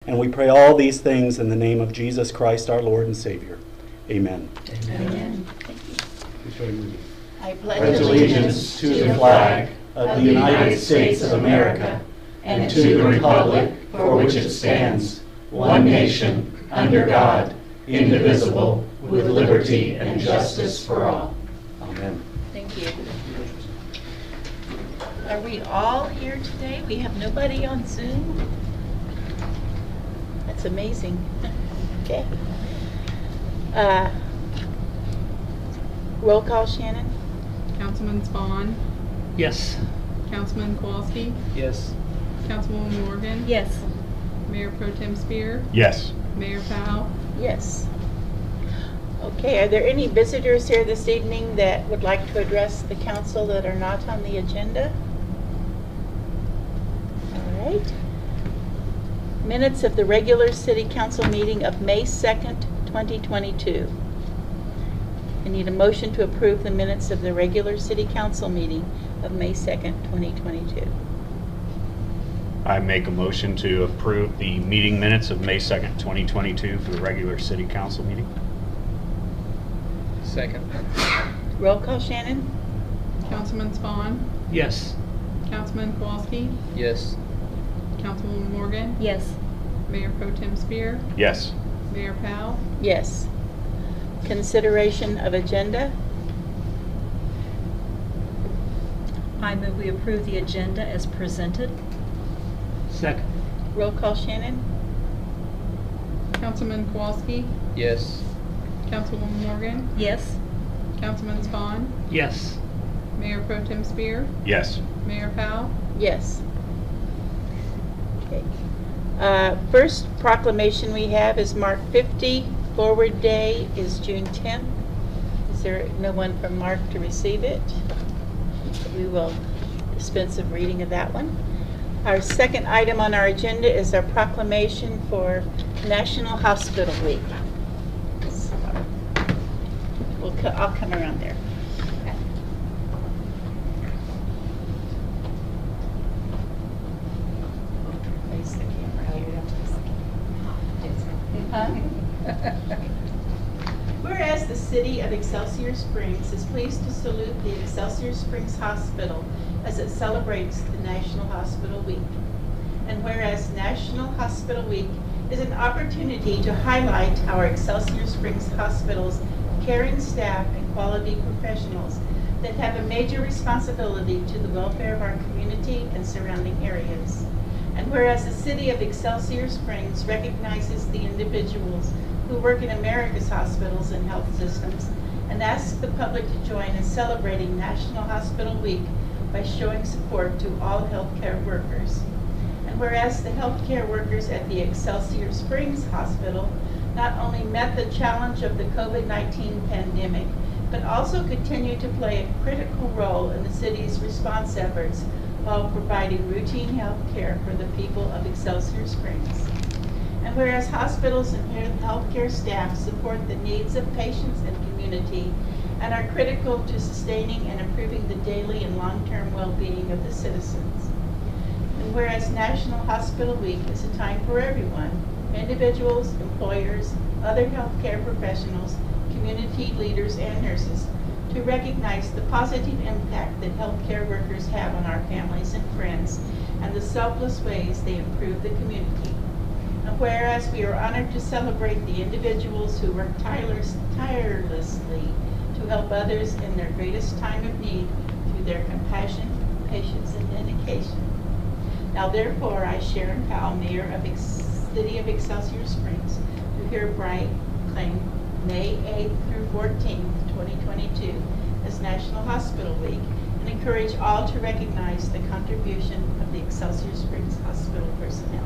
And we pray all these things in the name of Jesus Christ, our Lord and Savior. Amen. Amen. Thank you. I Pledge allegiance to the flag of the United States of America and to the republic for which it stands, one nation, under God, indivisible, with liberty and justice for all. Amen. Thank you. Are we all here today? We have nobody on Zoom? That's amazing. Okay. Roll call, Shannon? Councilman Spawn, Yes. Councilman Kowalski, Yes. Councilwoman Morgan, Yes. Mayor Pro Tem Spear, Yes. Mayor Powell. Yes. Okay, are there any visitors here this evening that would like to address the council that are not on the agenda? All right. Minutes of the regular city council meeting of May 2nd, 2022. I need a motion to approve the minutes of the regular city council meeting of May 2nd, 2022. I make a motion to approve the meeting minutes of May 2nd, 2022 for the regular city council meeting. Second. Roll call, Shannon? Councilman Spawn, Yes. Councilman Kowalski, Yes. Councilwoman Morgan, Yes. Mayor Pro Tem Spear, Yes. Mayor Powell. Yes. Consideration of agenda. I move we approve the agenda as presented. Second. Roll call, Shannon? Councilman Kowalski, Yes. Councilwoman Morgan, Yes. Councilman Spawn, Yes. Mayor Pro Tem Spear, Yes. Mayor Powell. Yes. Okay. First proclamation we have is Mark 50. Forward Day is June 10th. Is there no one from Mark to receive it? We will dispense of reading of that one. Our second item on our agenda is our proclamation for National Hospital Week. I'll come around there. Face the camera. Whereas the city of Excelsior Springs is pleased to salute the Excelsior Springs Hospital as it celebrates the National Hospital Week. And whereas National Hospital Week is an opportunity to highlight our Excelsior Springs Hospital's caring staff and quality professionals that have a major responsibility to the welfare of our community and surrounding areas. And whereas the city of Excelsior Springs recognizes the individuals who work in America's hospitals and health systems and asks the public to join in celebrating National Hospital Week by showing support to all healthcare workers. And whereas the healthcare workers at the Excelsior Springs Hospital not only met the challenge of the COVID-19 pandemic, but also continue to play a critical role in the city's response efforts while providing routine health care for the people of Excelsior Springs. And whereas hospitals and healthcare staff support the needs of patients and community and are critical to sustaining and improving the daily and long-term well-being of the citizens. And whereas National Hospital Week is a time for everyone, individuals, employers, other healthcare professionals, community leaders, and nurses, to recognize the positive impact that healthcare workers have on our families and friends and the selfless ways they improve the community. And whereas we are honored to celebrate the individuals who work tirelessly to help others in their greatest time of need through their compassion, patience, and dedication. Now therefore, I, Sharon Powell, Mayor of City of Excelsior Springs, do hereby claim May 8th through 14th, 2022 as National Hospital Week and encourage all to recognize the contribution of the Excelsior Springs Hospital personnel.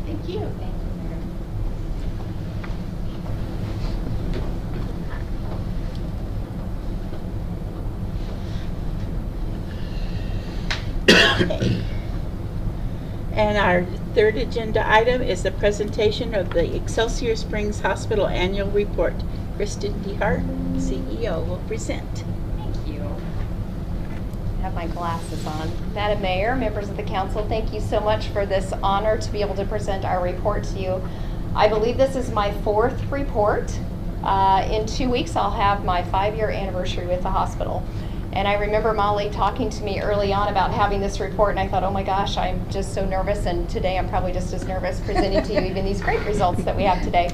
Thank you. Thank you. Okay. And our Third agenda item is the presentation of the Excelsior Springs Hospital Annual Report. Kristen DeHart, CEO, will present. Thank you. I have my glasses on. Madam Mayor, members of the council, thank you so much for this honor to be able to present our report to you. I believe this is my 4th report. In 2 weeks, I'll have my 5-year anniversary with the hospital. And I remember Molly talking to me early on about having this report, and I thought, oh my gosh, I'm just so nervous, and today I'm probably just as nervous presenting to you even these great results that we have today.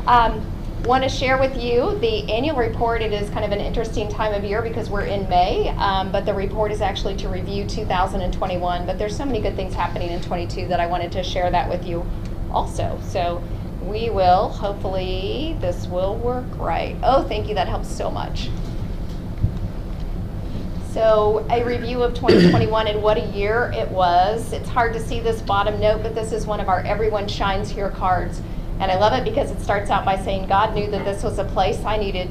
Want to share with you the annual report. It is kind of an interesting time of year because we're in May, but the report is actually to review 2021, but there's so many good things happening in 22 that I wanted to share that with you also. So we will, hopefully this will work right. Oh, thank you, that helps so much. So a review of 2021 and what a year it was. It's hard to see this bottom note, but this is one of our Everyone Shines Here cards. And I love it because it starts out by saying, God knew that this was a place I needed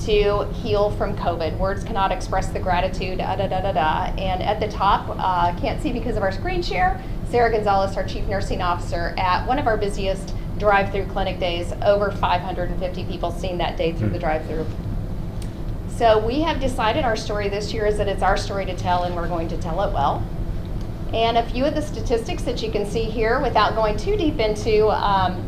to heal from COVID. Words cannot express the gratitude, da da da da da. And at the top, can't see because of our screen share, Sarah Gonzalez, our Chief Nursing Officer, at one of our busiest drive-through clinic days, over 550 people seen that day through the drive-through. So we have decided our story this year is that it's our story to tell, and we're going to tell it well. And a few of the statistics that you can see here without going too deep into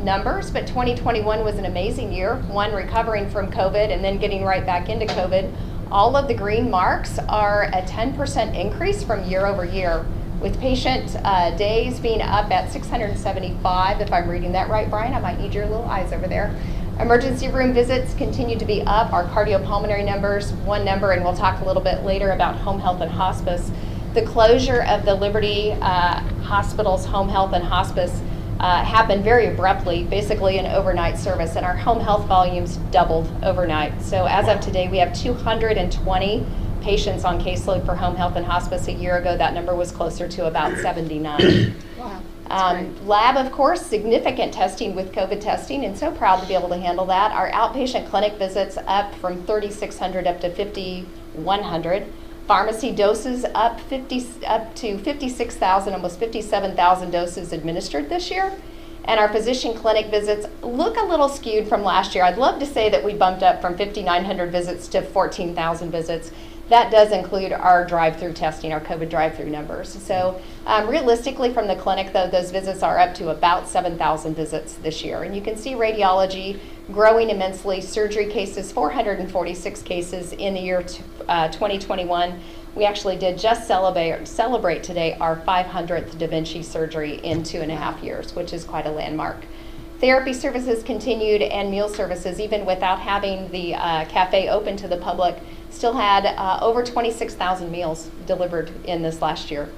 numbers, but 2021 was an amazing year, one recovering from COVID and then getting right back into COVID. All of the green marks are a 10% increase from year over year, with patient days being up at 675, if I'm reading that right, Brian. I might need your little eyes over there. Emergency room visits continue to be up. Our cardiopulmonary numbers, one number, and we'll talk a little bit later about home health and hospice. The closure of the Liberty Hospital's home health and hospice happened very abruptly, basically an overnight service, and our home health volumes doubled overnight. So as of today, we have 220 patients on caseload for home health and hospice. A year ago, that number was closer to about 79. Wow. Lab, of course, significant testing with COVID testing, and so proud to be able to handle that. Our outpatient clinic visits up from 3,600 up to 5,100. Pharmacy doses up to 56,000, almost 57,000 doses administered this year. And our physician clinic visits look a little skewed from last year. I'd love to say that we bumped up from 5,900 visits to 14,000 visits. That does include our drive-through testing, our COVID drive-through numbers. So realistically from the clinic, though, those visits are up to about 7,000 visits this year. And you can see radiology growing immensely. Surgery cases, 446 cases in the year 2021. We actually did just celebrate today our 500th Da Vinci surgery in 2.5 years, which is quite a landmark. Therapy services continued, and meal services, even without having the cafe open to the public, still had over 26,000 meals delivered in this last year.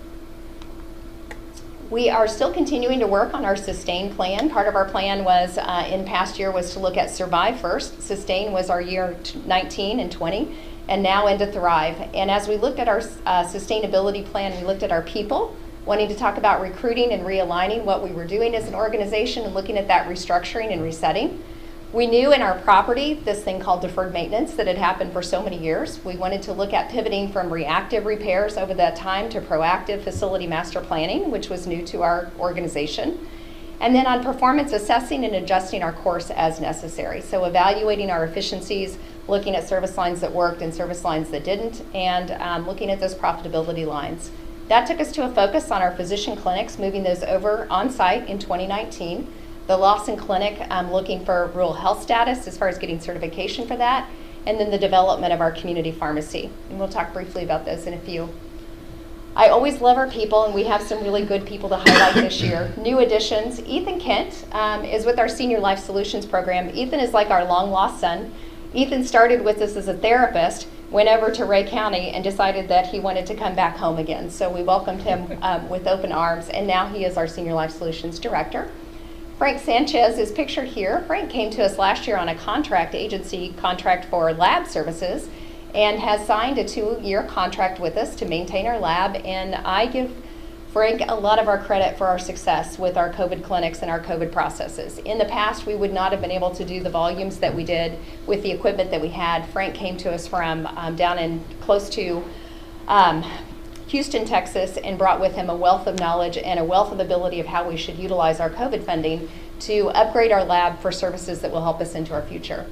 We are still continuing to work on our Sustain plan. Part of our plan was, in past year, was to look at Survive first. Sustain was our year 19 and 20, and now into Thrive. And as we looked at our sustainability plan, we looked at our people, wanting to talk about recruiting and realigning what we were doing as an organization and looking at that restructuring and resetting. We knew in our property, this thing called deferred maintenance that had happened for so many years. We wanted to look at pivoting from reactive repairs over that time to proactive facility master planning, which was new to our organization. And then on performance, assessing and adjusting our course as necessary. So evaluating our efficiencies, looking at service lines that worked and service lines that didn't, and looking at those profitability lines. That took us to a focus on our physician clinics, moving those over on site in 2019. The Lawson Clinic, looking for rural health status as far as getting certification for that, and then the development of our community pharmacy. And we'll talk briefly about those in a few. I always love our people, and we have some really good people to highlight this year. New additions, Ethan Kent is with our Senior Life Solutions program. Ethan is like our long-lost son. Ethan started with us as a therapist, went over to Ray County, and decided that he wanted to come back home again. So we welcomed him with open arms, and now he is our Senior Life Solutions Director. Frank Sanchez is pictured here. Frank came to us last year on a agency contract for lab services, and has signed a 2-year contract with us to maintain our lab. And I give Frank a lot of our credit for our success with our COVID clinics and our COVID processes. In the past, we would not have been able to do the volumes that we did with the equipment that we had. Frank came to us from down in close to Houston, Texas, and brought with him a wealth of knowledge and a wealth of ability of how we should utilize our COVID funding to upgrade our lab for services that will help us into our future.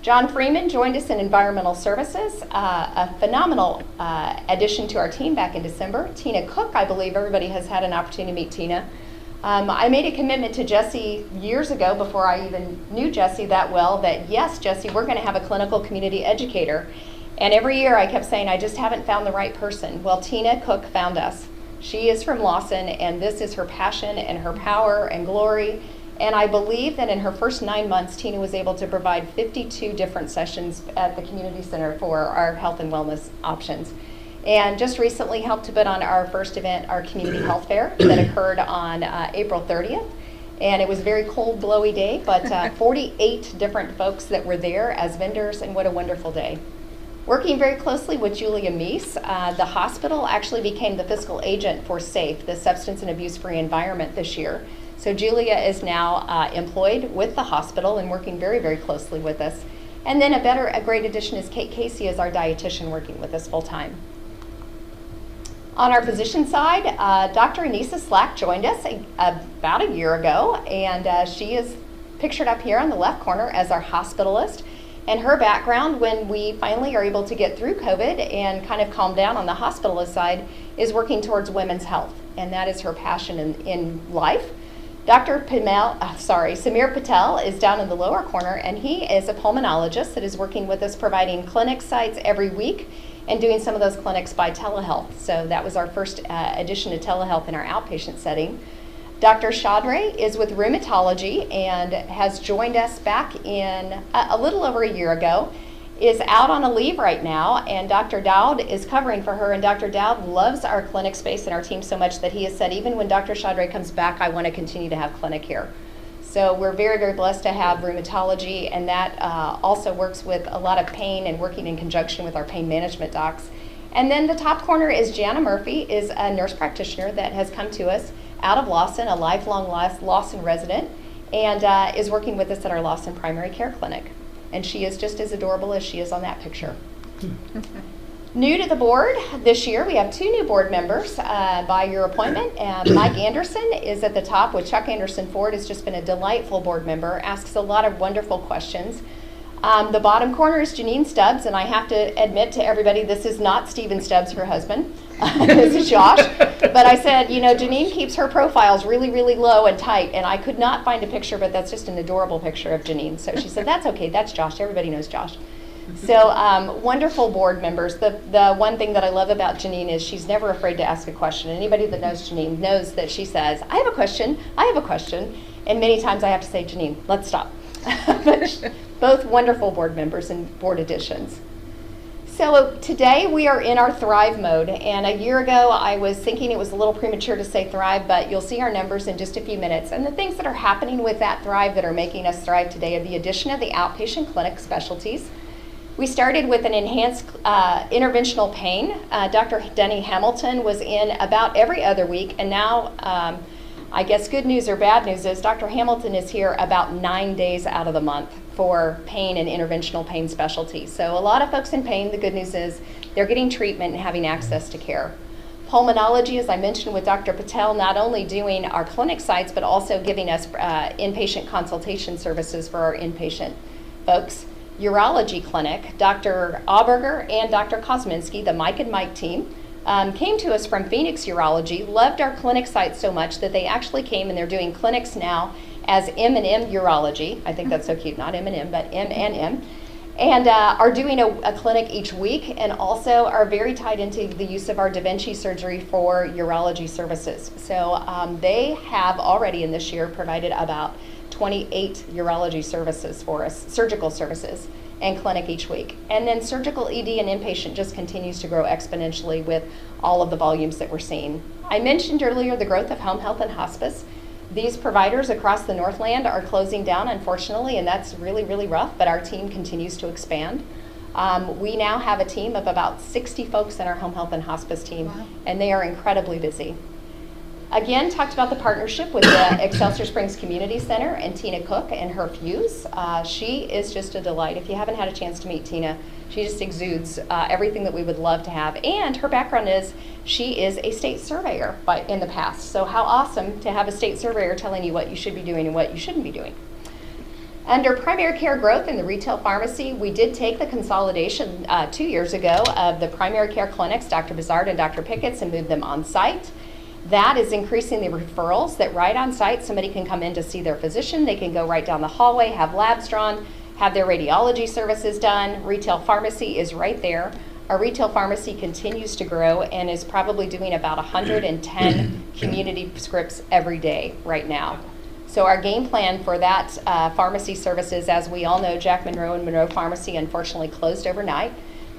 John Freeman joined us in environmental services, a phenomenal addition to our team back in December. Tina Cook, I believe everybody has had an opportunity to meet Tina. I made a commitment to Jesse years ago, before I even knew Jesse that well, that yes, Jesse, we're going to have a clinical community educator. And every year I kept saying, I just haven't found the right person. Well, Tina Cook found us. She is from Lawson, and this is her passion and her power and glory. And I believe that in her first 9 months, Tina was able to provide 52 different sessions at the community center for our health and wellness options. And just recently helped to put on our first event, our community health fair, that occurred on April 30th. And it was a very cold, blowy day, but 48 different folks that were there as vendors, and what a wonderful day. Working very closely with Julia Meese, the hospital actually became the fiscal agent for SAFE, the Substance and Abuse-Free Environment, this year. So Julia is now employed with the hospital and working very, very closely with us. And then a great addition is Kate Casey as our dietitian, working with us full time. On our physician side, Dr. Anissa Slack joined us about a year ago, and she is pictured up here on the left corner as our hospitalist. And her background, when we finally are able to get through COVID and kind of calm down on the hospitalist side, is working towards women's health, and that is her passion in life. Dr. Samir Patel is down in the lower corner, and he is a pulmonologist that is working with us, providing clinic sites every week and doing some of those clinics by telehealth. So that was our first addition to telehealth in our outpatient setting. Dr. Chaudhry is with rheumatology and has joined us back in a little over a year ago, is out on a leave right now, and Dr. Dowd is covering for her. And Dr. Dowd loves our clinic space and our team so much that he has said, even when Dr. Chaudhry comes back, I want to continue to have clinic here. So we're very, very blessed to have rheumatology, and that also works with a lot of pain and working in conjunction with our pain management docs. And then the top corner is Jana Murphy, is a nurse practitioner that has come to us out of Lawson, a lifelong Lawson resident, and is working with us at our Lawson Primary Care Clinic. And she is just as adorable as she is on that picture. New to the board this year, we have 2 new board members by your appointment. Mike Anderson is at the top with Chuck Anderson Ford, has just been a delightful board member, asks a lot of wonderful questions. The bottom corner is Janine Stubbs, and I have to admit to everybody, this is not Stephen Stubbs, her husband. This is Josh. But I said, you know, Janine keeps her profiles really, really low and tight, and I could not find a picture, but that's just an adorable picture of Janine. So she said, that's okay, that's Josh. Everybody knows Josh. So wonderful board members. The one thing that I love about Janine is she's never afraid to ask a question. Anybody that knows Janine knows that she says, I have a question, and many times I have to say, Janine, let's stop. But both wonderful board members and board additions. So today we are in our Thrive mode, and a year ago I was thinking it was a little premature to say Thrive, but you'll see our numbers in just a few minutes. And the things that are happening with that Thrive that are making us thrive today are the addition of the outpatient clinic specialties. We started with an enhanced interventional pain. Dr. Denny Hamilton was in about every other week, and now I guess good news or bad news is Dr. Hamilton is here about 9 days out of the month for pain and interventional pain specialty. So a lot of folks in pain, the good news is they're getting treatment and having access to care. Pulmonology, as I mentioned with Dr. Patel, not only doing our clinic sites, but also giving us inpatient consultation services for our inpatient folks. Urology clinic, Dr. Auberger and Dr. Kosminski, the Mike and Mike team, came to us from Phoenix Urology, loved our clinic site so much that they actually came and they're doing clinics now as M&M Urology. I think that's so cute, not M&M, but M&M. And are doing a clinic each week, and also are very tied into the use of our Da Vinci surgery for urology services. So they have already in this year provided about 28 urology services for us, surgical services, and clinic each week. And then surgical ED and inpatient just continues to grow exponentially with all of the volumes that we're seeing. I mentioned earlier the growth of home health and hospice. These providers across the Northland are closing down, unfortunately, and that's really, really rough, but our team continues to expand. We now have a team of about 60 folks in our home health and hospice team, wow. And they are incredibly busy. Again, talked about the partnership with the Excelsior Springs Community Center and Tina Cook and her Fuse. She is just a delight. If you haven't had a chance to meet Tina, she just exudes everything that we would love to have. And her background is she is a state surveyor in the past. So how awesome to have a state surveyor telling you what you should be doing and what you shouldn't be doing. Under primary care growth in the retail pharmacy, we did take the consolidation 2 years ago of the primary care clinics, Dr. Bizard and Dr. Pickett's, and moved them on site. That is increasing the referrals that right on site, somebody can come in to see their physician, they can go right down the hallway, have labs drawn, have their radiology services done. Retail pharmacy is right there. Our retail pharmacy continues to grow and is probably doing about 110 community scripts every day right now. So our game plan for that pharmacy services, as we all know, Jack Monroe and Monroe Pharmacy unfortunately closed overnight.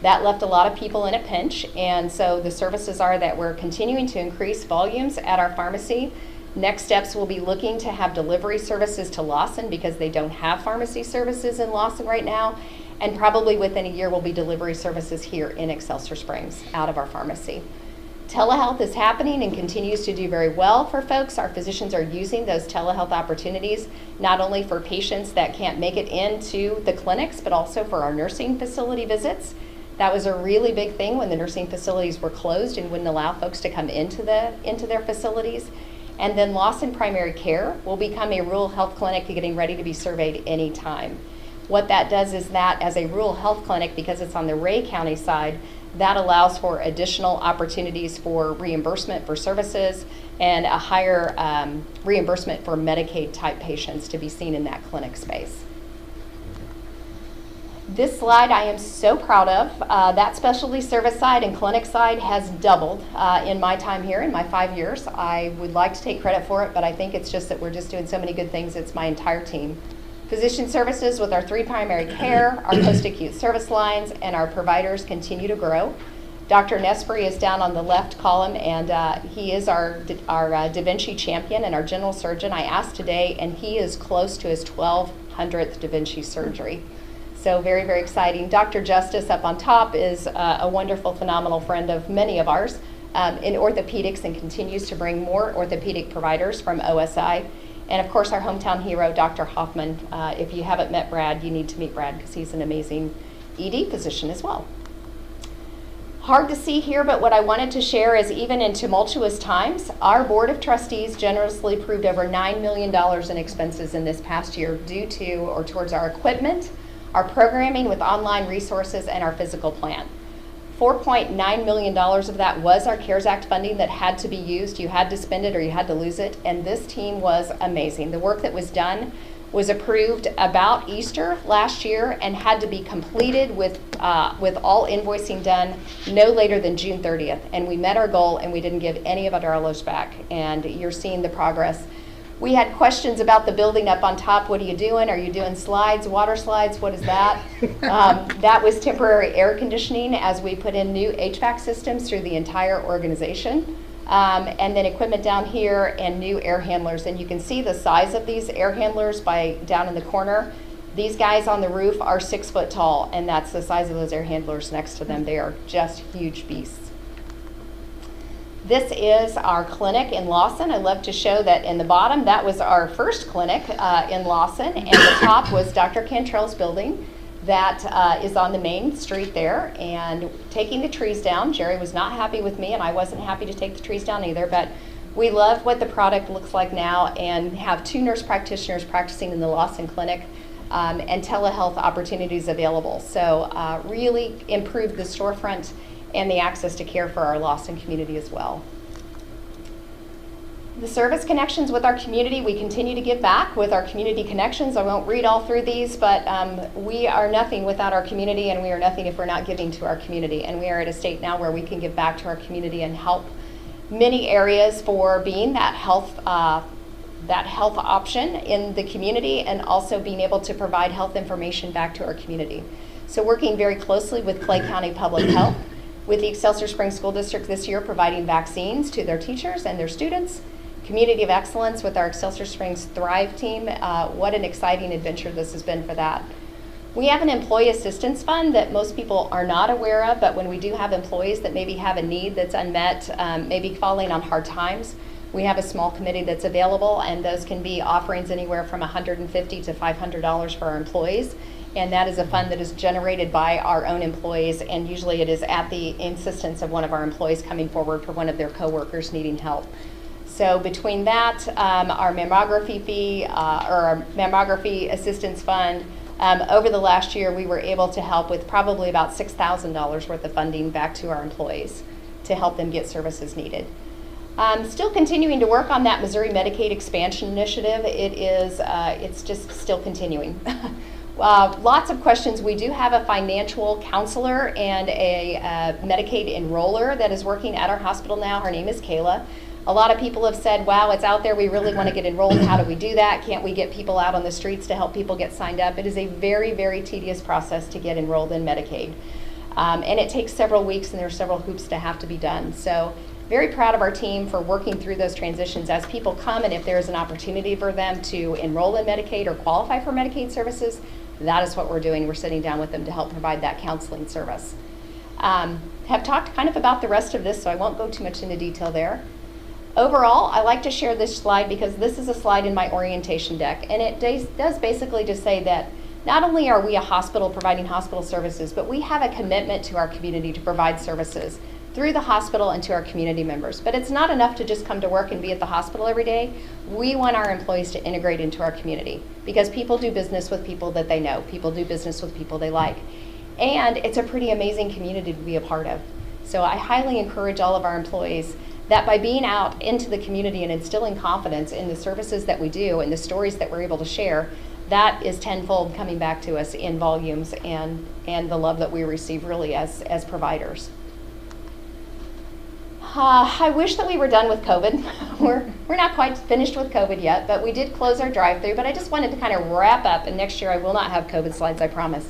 That left a lot of people in a pinch, and so the services are that we're continuing to increase volumes at our pharmacy. Next steps will be looking to have delivery services to Lawson because they don't have pharmacy services in Lawson right now, and probably within a year will be delivery services here in Excelsior Springs out of our pharmacy. Telehealth is happening and continues to do very well for folks. Our physicians are using those telehealth opportunities, not only for patients that can't make it into the clinics, but also for our nursing facility visits. That was a really big thing when the nursing facilities were closed and wouldn't allow folks to come into their facilities. And then Lawson Primary Care will become a rural health clinic getting ready to be surveyed anytime. What that does is that as a rural health clinic, because it's on the Ray County side, that allows for additional opportunities for reimbursement for services and a higher reimbursement for Medicaid type patients to be seen in that clinic space. This slide I am so proud of. That specialty service side and clinic side has doubled in my time here, in my 5 years. I would like to take credit for it, but I think it's just that we're just doing so many good things. It's my entire team. Physician services with our 3 primary care, our post-acute service lines, and our providers continue to grow. Dr. Nesperi is down on the left column, and he is our Da Vinci champion and our general surgeon. I asked today, and he is close to his 1200th Da Vinci surgery. So very, very exciting. Dr. Justice up on top is a wonderful, phenomenal friend of many of ours in orthopedics and continues to bring more orthopedic providers from OSI. And of course, our hometown hero, Dr. Hoffman. If you haven't met Brad, you need to meet Brad because he's an amazing ED physician as well. Hard to see here, but what I wanted to share is even in tumultuous times, our Board of Trustees generously approved over $9 million in expenses in this past year due to or towards our equipment, our programming with online resources, and our physical plan. $4.9 million of that was our CARES Act funding that had to be used. You had to spend it or you had to lose it, and this team was amazing. The work that was done was approved about Easter last year and had to be completed with all invoicing done no later than June 30th. And we met our goal and we didn't give any of our dollars back, and you're seeing the progress. We had questions about the building up on top. What are you doing? Are you doing slides, water slides? What is that? That was temporary air conditioning as we put in new HVAC systems through the entire organization. And then equipment down here and new air handlers. And you can see the size of these air handlers down in the corner. These guys on the roof are 6 foot tall, and that's the size of those air handlers next to them. They are just huge beasts. This is our clinic in Lawson. I love to show that in the bottom, that was our first clinic in Lawson, and the top was Dr. Cantrell's building that is on the main street there. And taking the trees down, Jerry was not happy with me, and I wasn't happy to take the trees down either, but we love what the product looks like now and have 2 nurse practitioners practicing in the Lawson clinic and telehealth opportunities available. So really improved the storefront and the access to care for our Lawson community as well. The service connections with our community, we continue to give back with our community connections. I won't read all through these, but we are nothing without our community, and we are nothing if we're not giving to our community. And we are at a state now where we can give back to our community and help many areas for being that health option in the community, and also being able to provide health information back to our community. So working very closely with Clay County Public Health, with the Excelsior Springs School District this year providing vaccines to their teachers and their students. Community of Excellence with our Excelsior Springs Thrive team. What an exciting adventure this has been for that. We have an employee assistance fund that most people are not aware of, but when we do have employees that maybe have a need that's unmet, maybe falling on hard times, We have a small committee that's available, and those can be offerings anywhere from $150 to $500 for our employees. And that is a fund that is generated by our own employees, and usually it is at the insistence of one of our employees coming forward for one of their coworkers needing help. So between that, our mammography fee, or our mammography assistance fund, over the last year we were able to help with probably about $6,000 worth of funding back to our employees to help them get services needed. Still continuing to work on that Missouri Medicaid expansion initiative. It's just still continuing. Lots of questions. We do have a financial counselor and a Medicaid enroller that is working at our hospital now. Her name is Kayla. A lot of people have said, wow, it's out there, we really want to get enrolled. How do we do that? Can't we get people out on the streets to help people get signed up? It is a very, very tedious process to get enrolled in Medicaid. And it takes several weeks, and there are several hoops to have to be done. So very proud of our team for working through those transitions as people come, and if there's an opportunity for them to enroll in Medicaid or qualify for Medicaid services, that is what we're doing. We're sitting down with them to help provide that counseling service. Have talked kind of about the rest of this, so I won't go too much into detail there. Overall, I like to share this slide because this is a slide in my orientation deck, and it does basically just say that not only are we a hospital providing hospital services, but we have a commitment to our community to provide services through the hospital and to our community members. But it's not enough to just come to work and be at the hospital every day. We want our employees to integrate into our community because people do business with people that they know. People do business with people they like. And it's a pretty amazing community to be a part of. So I highly encourage all of our employees that by being out into the community and instilling confidence in the services that we do and the stories that we're able to share, that is tenfold coming back to us in volumes and the love that we receive really as providers. I wish that we were done with COVID. We're not quite finished with COVID yet, but we did close our drive-thru, but I just wanted to kind of wrap up, and next year I will not have COVID slides, I promise.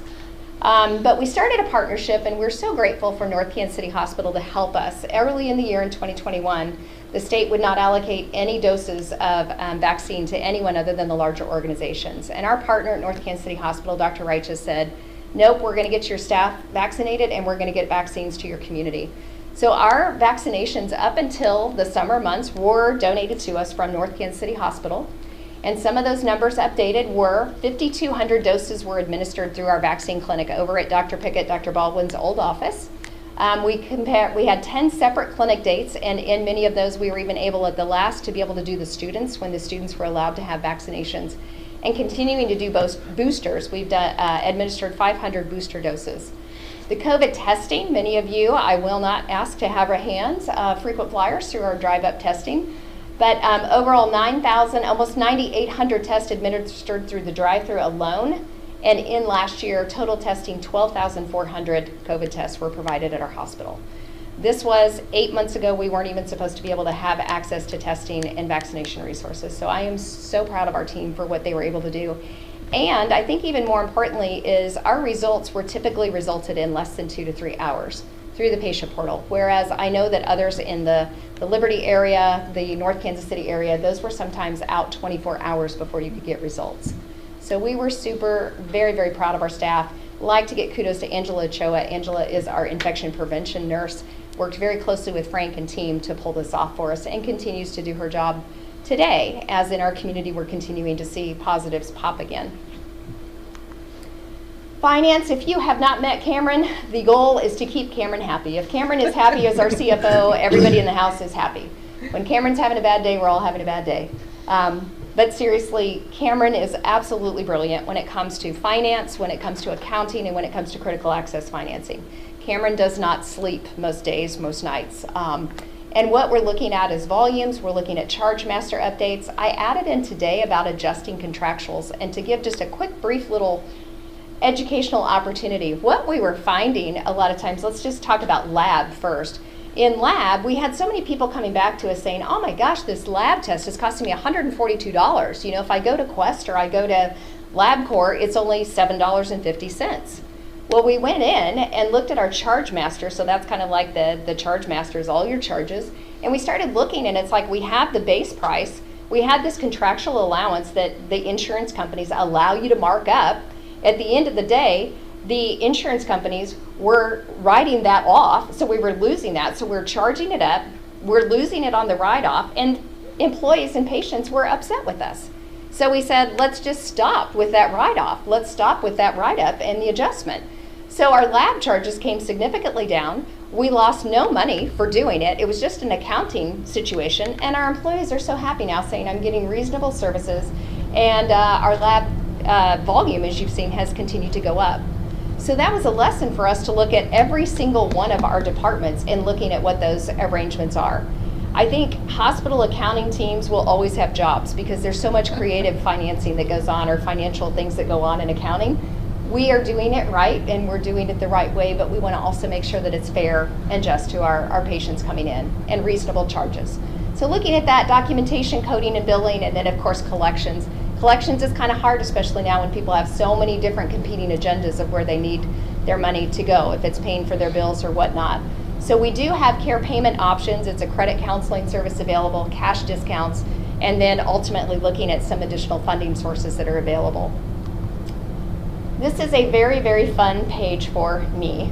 But we started a partnership, and we're so grateful for North Kansas City Hospital to help us. Early in the year in 2021, the state would not allocate any doses of vaccine to anyone other than the larger organizations. And our partner at North Kansas City Hospital, Dr. Reiches, said, nope, we're going to get your staff vaccinated, and we're going to get vaccines to your community. So our vaccinations up until the summer months were donated to us from North Kansas City Hospital. And some of those numbers updated were 5,200 doses were administered through our vaccine clinic over at Dr. Pickett, Dr. Baldwin's old office. We had 10 separate clinic dates, and in many of those we were even able at the last to be able to do the students when the students were allowed to have vaccinations. And continuing to do boosters, we've administered 500 booster doses. The COVID testing, many of you, I will not ask to have your hands, frequent flyers through our drive-up testing. But overall, 9,000, almost 9,800 tests administered through the drive-thru alone. And in last year, total testing, 12,400 COVID tests were provided at our hospital. This was 8 months ago. We weren't even supposed to be able to have access to testing and vaccination resources. So I am so proud of our team for what they were able to do. And I think even more importantly is our results were typically resulted in less than 2 to 3 hours through the patient portal. Whereas I know that others in the Liberty area, the North Kansas City area, those were sometimes out 24 hours before you could get results. So we were very, very proud of our staff. Like to get kudos to Angela Ochoa. Angela is our infection prevention nurse, worked very closely with Frank and team to pull this off for us and continues to do her job today, as in our community we're continuing to see positives pop again. Finance, if you have not met Cameron, the goal is to keep Cameron happy. If Cameron is happy as our CFO, everybody in the house is happy. When Cameron's having a bad day, we're all having a bad day. But seriously, Cameron is absolutely brilliant when it comes to finance, when it comes to accounting, and when it comes to critical access financing. Cameron does not sleep most days, most nights. And what we're looking at is volumes. We're looking at charge master updates. I added in today about adjusting contractuals, and to give just a quick, brief little educational opportunity. What we were finding a lot of times, let's just talk about lab first. In lab, we had so many people coming back to us saying, oh my gosh, this lab test is costing me $142. You know, if I go to Quest or I go to LabCorp, it's only $7.50. Well, we went in and looked at our charge master, so that's kind of like the charge master is all your charges, and we started looking, and it's like we have the base price, we had this contractual allowance that the insurance companies allow you to mark up. At the end of the day, the insurance companies were writing that off, so we were losing that, so we're charging it up, we're losing it on the write-off, and employees and patients were upset with us. So we said, let's just stop with that write-off. Let's stop with that write-up and the adjustment. So our lab charges came significantly down. We lost no money for doing it. It was just an accounting situation. And our employees are so happy now, saying I'm getting reasonable services. And our lab volume, as you've seen, has continued to go up. So that was a lesson for us to look at every single one of our departments and looking at what those arrangements are. I think hospital accounting teams will always have jobs because there's so much creative financing that goes on, or financial things that go on in accounting. We are doing it right and we're doing it the right way, but we want to also make sure that it's fair and just to our patients coming in, and reasonable charges. So looking at that, documentation, coding and billing, and then of course collections. Collections is kind of hard, especially now when people have so many different competing agendas of where they need their money to go, if it's paying for their bills or whatnot. So we do have care payment options. It's a credit counseling service available, cash discounts, and then ultimately looking at some additional funding sources that are available. This is a very, very fun page for me.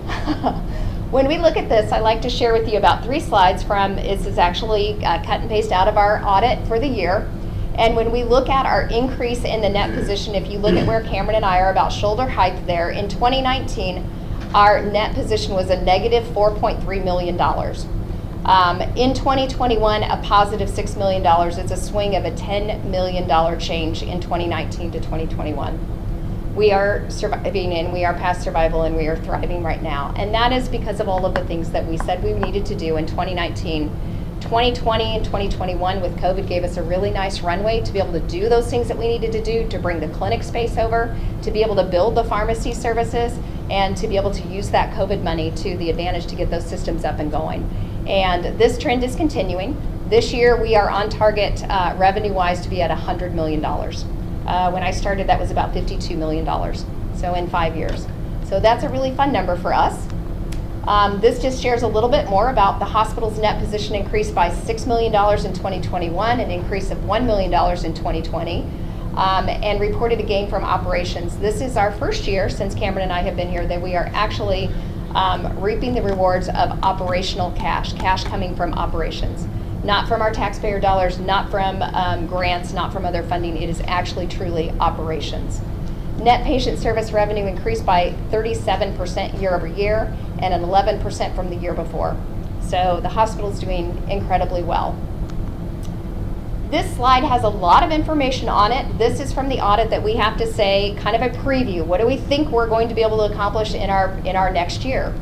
When we look at this, I like to share with you about 3 slides from, this is actually cut and paste out of our audit for the year. And when we look at our increase in the net position, if you look at where Cameron and I are about shoulder height there, in 2019, our net position was a negative $4.3 million. In 2021, a positive $6 million. It's a swing of a $10 million change in 2019 to 2021. We are surviving, and we are past survival, and we are thriving right now. And that is because of all of the things that we said we needed to do in 2019. 2020 and 2021 with COVID gave us a really nice runway to be able to do those things that we needed to do, to bring the clinic space over, to be able to build the pharmacy services, and to be able to use that COVID money to the advantage to get those systems up and going. And this trend is continuing. This year we are on target revenue-wise to be at $100 million. When I started, that was about $52 million, so in 5 years. So that's a really fun number for us. This just shares a little bit more about the hospital's net position increased by $6 million in 2021, an increase of $1 million in 2020, and reported a gain from operations. This is our first year since Cameron and I have been here that we are actually reaping the rewards of operational cash coming from operations. Not from our taxpayer dollars, not from grants, not from other funding. It is actually truly operations. Net patient service revenue increased by 37% year over year and an 11% from the year before. So the hospital is doing incredibly well. This slide has a lot of information on it. This is from the audit that we have to say, kind of a preview. What do we think we're going to be able to accomplish in our next year?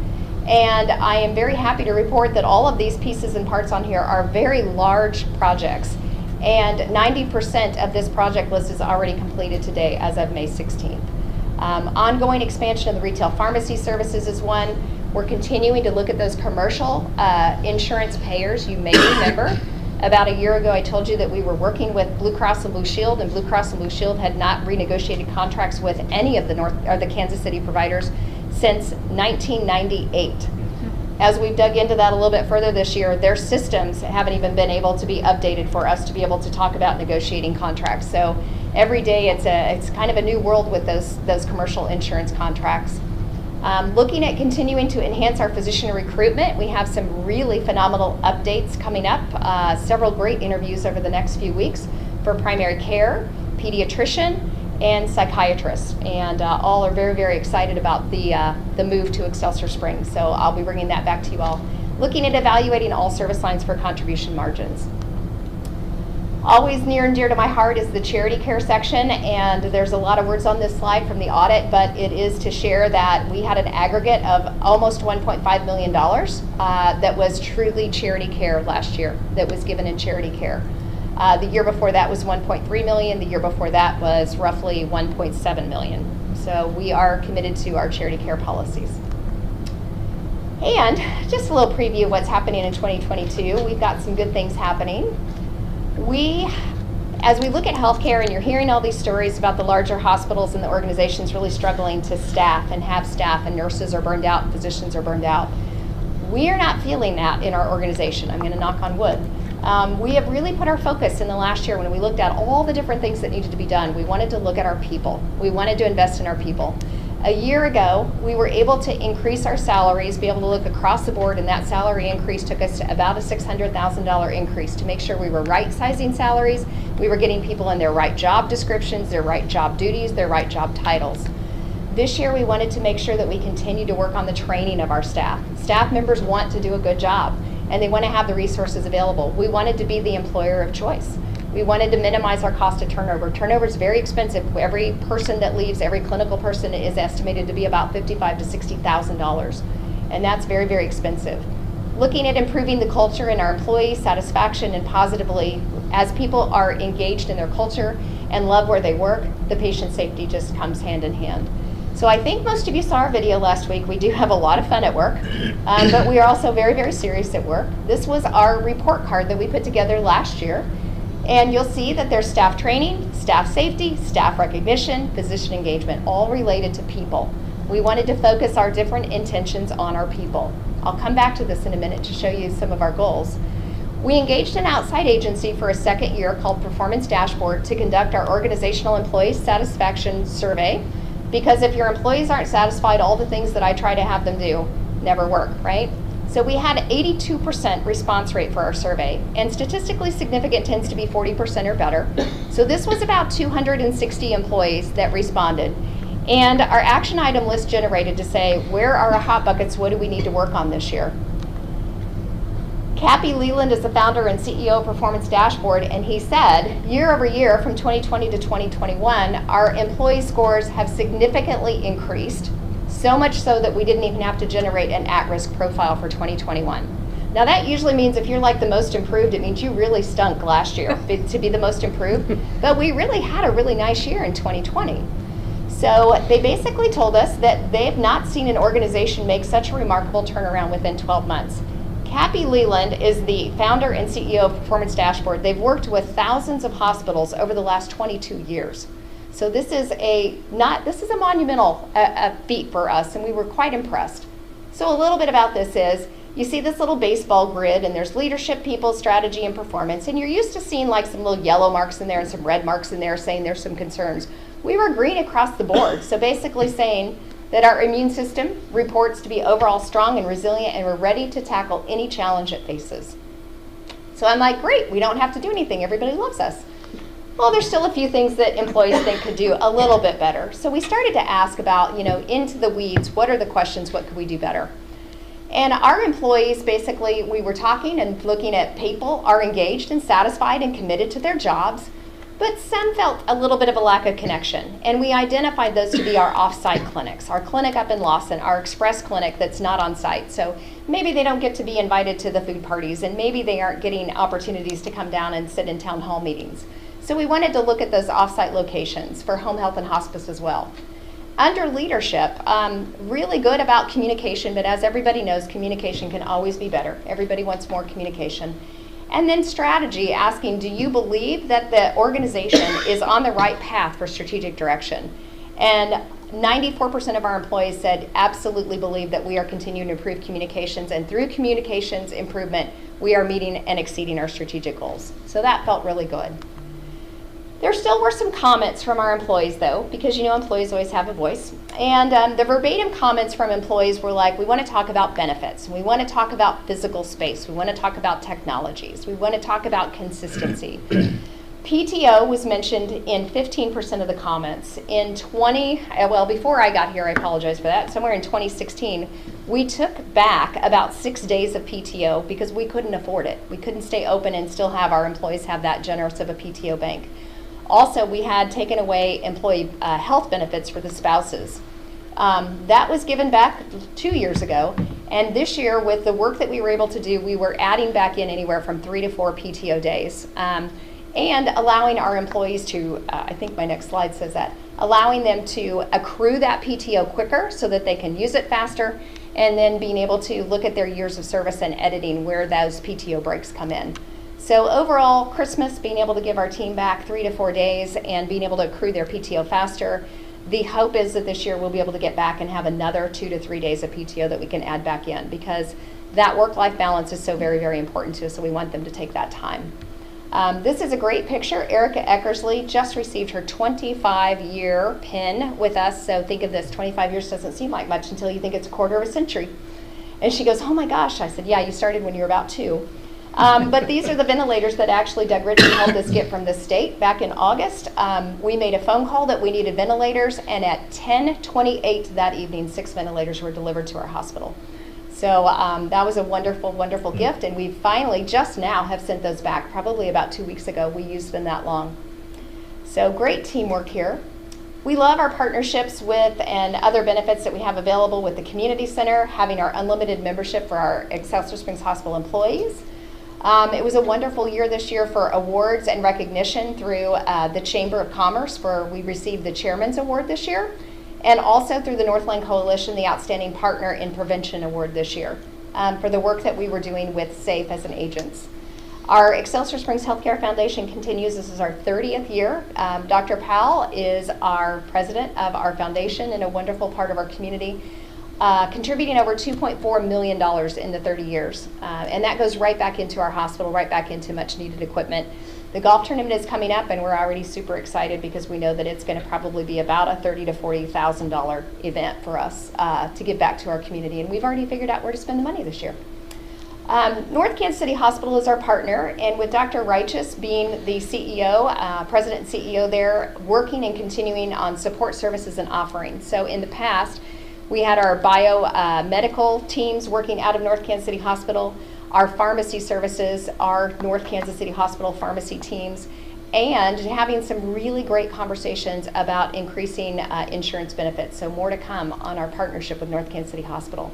And I am very happy to report that all of these pieces and parts on here are very large projects. And 90% of this project list is already completed today as of May 16th. Ongoing expansion of the retail pharmacy services is one. We're continuing to look at those commercial insurance payers. You may remember about a year ago I told you that we were working with Blue Cross and Blue Shield, and Blue Cross and Blue Shield had not renegotiated contracts with any of the Kansas City providers since 1998. As we've dug into that a little bit further this year, their systems haven't even been able to be updated for us to be able to talk about negotiating contracts. So every day it's kind of a new world with those commercial insurance contracts. Looking at continuing to enhance our physician recruitment, we have some really phenomenal updates coming up. Several great interviews over the next few weeks for primary care, pediatrician, and psychiatrists, and all are very, very excited about the move to Excelsior Springs. So I'll be bringing that back to you all. Looking at evaluating all service lines for contribution margins. Always near and dear to my heart is the charity care section, and there's a lot of words on this slide from the audit, but it is to share that we had an aggregate of almost $1.5 million that was truly charity care last year, that was given in charity care. The year before that was 1.3 million. The year before that was roughly 1.7 million. So we are committed to our charity care policies. And just a little preview of what's happening in 2022. We've got some good things happening. As we look at healthcare, and you're hearing all these stories about the larger hospitals and the organizations really struggling to staff and have staff, and nurses are burned out, and physicians are burned out. We are not feeling that in our organization. I'm going to knock on wood. We have really put our focus in the last year when we looked at all the different things that needed to be done. We wanted to look at our people. We wanted to invest in our people. A year ago, we were able to increase our salaries, be able to look across the board, and that salary increase took us to about a $600,000 increase to make sure we were right-sizing salaries, we were getting people in their right job descriptions, their right job duties, their right job titles. This year, we wanted to make sure that we continue to work on the training of our staff. Staff members want to do a good job, and they want to have the resources available. We wanted to be the employer of choice. We wanted to minimize our cost of turnover. Turnover is very expensive. Every person that leaves, every clinical person is estimated to be about $55,000 to $60,000, and that's very, very expensive. Looking at improving the culture and our employee satisfaction and positively, as people are engaged in their culture and love where they work, the patient safety just comes hand in hand. So I think most of you saw our video last week. We do have a lot of fun at work, but we are also very, very serious at work. This was our report card that we put together last year. And you'll see that there's staff training, staff safety, staff recognition, physician engagement, all related to people. We wanted to focus our different intentions on our people. I'll come back to this in a minute to show you some of our goals. We engaged an outside agency for a second year called Performance Dashboard to conduct our organizational employee satisfaction survey, because if your employees aren't satisfied, all the things that I try to have them do never work, right? So we had 82% response rate for our survey, and statistically significant tends to be 40% or better. So this was about 260 employees that responded. And our action item list generated to say, where are our hot buckets? What do we need to work on this year? Cappy Leland is the founder and CEO of Performance Dashboard, and he said, year over year from 2020 to 2021, our employee scores have significantly increased. So much so that we didn't even have to generate an at-risk profile for 2021. Now that usually means if you're like the most improved, it means you really stunk last year to be the most improved, but we really had a really nice year in 2020. So they basically told us that they have not seen an organization make such a remarkable turnaround within 12 months. Cappy Leland is the founder and CEO of Performance Dashboard. They've worked with thousands of hospitals over the last 22 years. So this is a monumental feat for us, and we were quite impressed. So a little bit about this is, you see this little baseball grid, and there's leadership, people, strategy, and performance, and you're used to seeing like some little yellow marks in there and some red marks in there saying there's some concerns. We were green across the board, so basically saying that our immune system reports to be overall strong and resilient, and we're ready to tackle any challenge it faces. So I'm like, great, we don't have to do anything, everybody loves us. Well, there's still a few things that employees think could do a little bit better. So we started to ask about, into the weeds, what are the questions, what could we do better? And our employees, basically, we were talking and looking at people are engaged and satisfied and committed to their jobs, but some felt a little bit of a lack of connection. And we identified those to be our off-site clinics, our clinic up in Lawson, our express clinic that's not on site. So maybe they don't get to be invited to the food parties, and maybe they aren't getting opportunities to come down and sit in town hall meetings. So we wanted to look at those off-site locations for home health and hospice as well. Under leadership, really good about communication, but as everybody knows, communication can always be better. Everybody wants more communication. And then strategy, asking, do you believe that the organization is on the right path for strategic direction? And 94% of our employees said absolutely believe that we are continuing to improve communications, and through communications improvement, we are meeting and exceeding our strategic goals. So that felt really good. There still were some comments from our employees, though, because employees always have a voice. And the verbatim comments from employees were like, we want to talk about benefits. We want to talk about physical space. We want to talk about technologies. We want to talk about consistency. PTO was mentioned in 15% of the comments. Before I got here, I apologize for that, somewhere in 2016, we took back about 6 days of PTO because we couldn't afford it. We couldn't stay open and still have our employees have that generous of a PTO bank. Also, we had taken away employee health benefits for the spouses. That was given back 2 years ago, and this year, with the work that we were able to do, we were adding back in anywhere from 3 to 4 PTO days, and allowing our employees to, I think my next slide says that, allowing them to accrue that PTO quicker so that they can use it faster, and then being able to look at their years of service and editing where those PTO breaks come in. So overall, Christmas, being able to give our team back 3 to 4 days and being able to accrue their PTO faster. The hope is that this year we'll be able to get back and have another 2 to 3 days of PTO that we can add back in, because that work-life balance is so very, very important to us, so we want them to take that time. This is a great picture. Erica Eckersley just received her 25-year pin with us. So think of this, 25 years doesn't seem like much until you think it's a quarter of a century. And she goes, oh my gosh. I said, yeah, you started when you were about 2. But these are the ventilators that actually Doug Ritchie helped us get from the state back in August. We made a phone call that we needed ventilators, and at 10:28 that evening, 6 ventilators were delivered to our hospital. So that was a wonderful, wonderful gift, and we finally just now have sent those back. Probably about 2 weeks ago, we used them that long. So great teamwork here. We love our partnerships with and other benefits that we have available with the community center, having our unlimited membership for our Excelsior Springs Hospital employees. It was a wonderful year this year for awards and recognition through the Chamber of Commerce, where we received the Chairman's Award this year, and also through the Northland Coalition, the Outstanding Partner in Prevention Award this year, for the work that we were doing with SAFE as an agent. Our Excelsior Springs Healthcare Foundation continues. This is our 30th year. Dr. Powell is our president of our foundation and a wonderful part of our community, contributing over $2.4 million in the 30 years. And that goes right back into our hospital, right back into much needed equipment. The golf tournament is coming up, and we're already super excited because we know that it's going to probably be about a $30,000 to $40,000 event for us to give back to our community. And we've already figured out where to spend the money this year. North Kansas City Hospital is our partner, and with Dr. Righteous being the CEO, president and CEO there, working and continuing on support services and offerings. So in the past, we had our biomedical teams working out of North Kansas City Hospital, our pharmacy services, our North Kansas City Hospital pharmacy teams, and having some really great conversations about increasing insurance benefits. So more to come on our partnership with North Kansas City Hospital.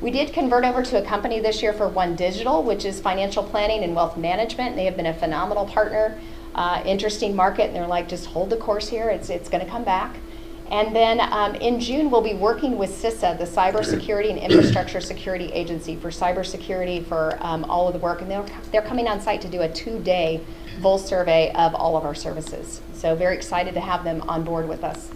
We did convert over to a company this year for One Digital, which is financial planning and wealth management. They have been a phenomenal partner, interesting market, and they're like, just hold the course here, it's going to come back. And then in June, we'll be working with CISA, the Cybersecurity and Infrastructure Security Agency, for cybersecurity, for all of the work. And they're coming on site to do a 2-day full survey of all of our services. So very excited to have them on board with us.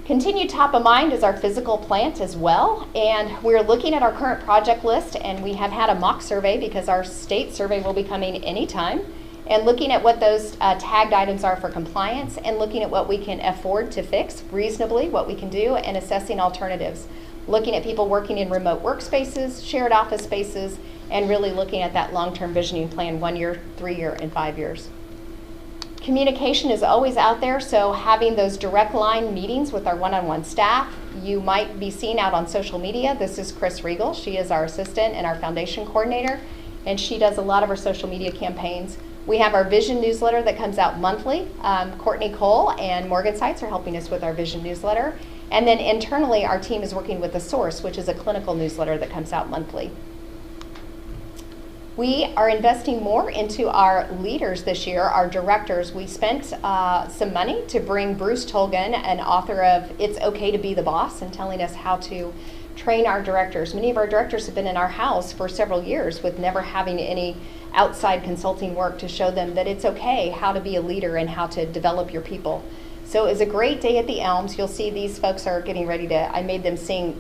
Continued top of mind is our physical plant as well, and we're looking at our current project list, and we have had a mock survey because our state survey will be coming anytime, and looking at what those tagged items are for compliance, and looking at what we can afford to fix reasonably, what we can do, and assessing alternatives. Looking at people working in remote workspaces, shared office spaces, and really looking at that long-term visioning plan, 1 year, 3 year, and 5 years. Communication is always out there, so having those direct line meetings with our one-on-one staff. You might be seen out on social media. This is Chris Regal. She is our assistant and our foundation coordinator, and she does a lot of our social media campaigns. We have our vision newsletter that comes out monthly. Courtney Cole and Morgan Seitz are helping us with our vision newsletter. And then internally, our team is working with The Source, which is a clinical newsletter that comes out monthly. We are investing more into our leaders this year, our directors. We spent some money to bring Bruce Tolgan, an author of It's Okay to Be the Boss, and telling us how to train our directors. Many of our directors have been in our house for several years with never having any outside consulting work to show them that it's okay how to be a leader and how to develop your people. So it was a great day at the Elms. You'll see these folks are getting ready to, I made them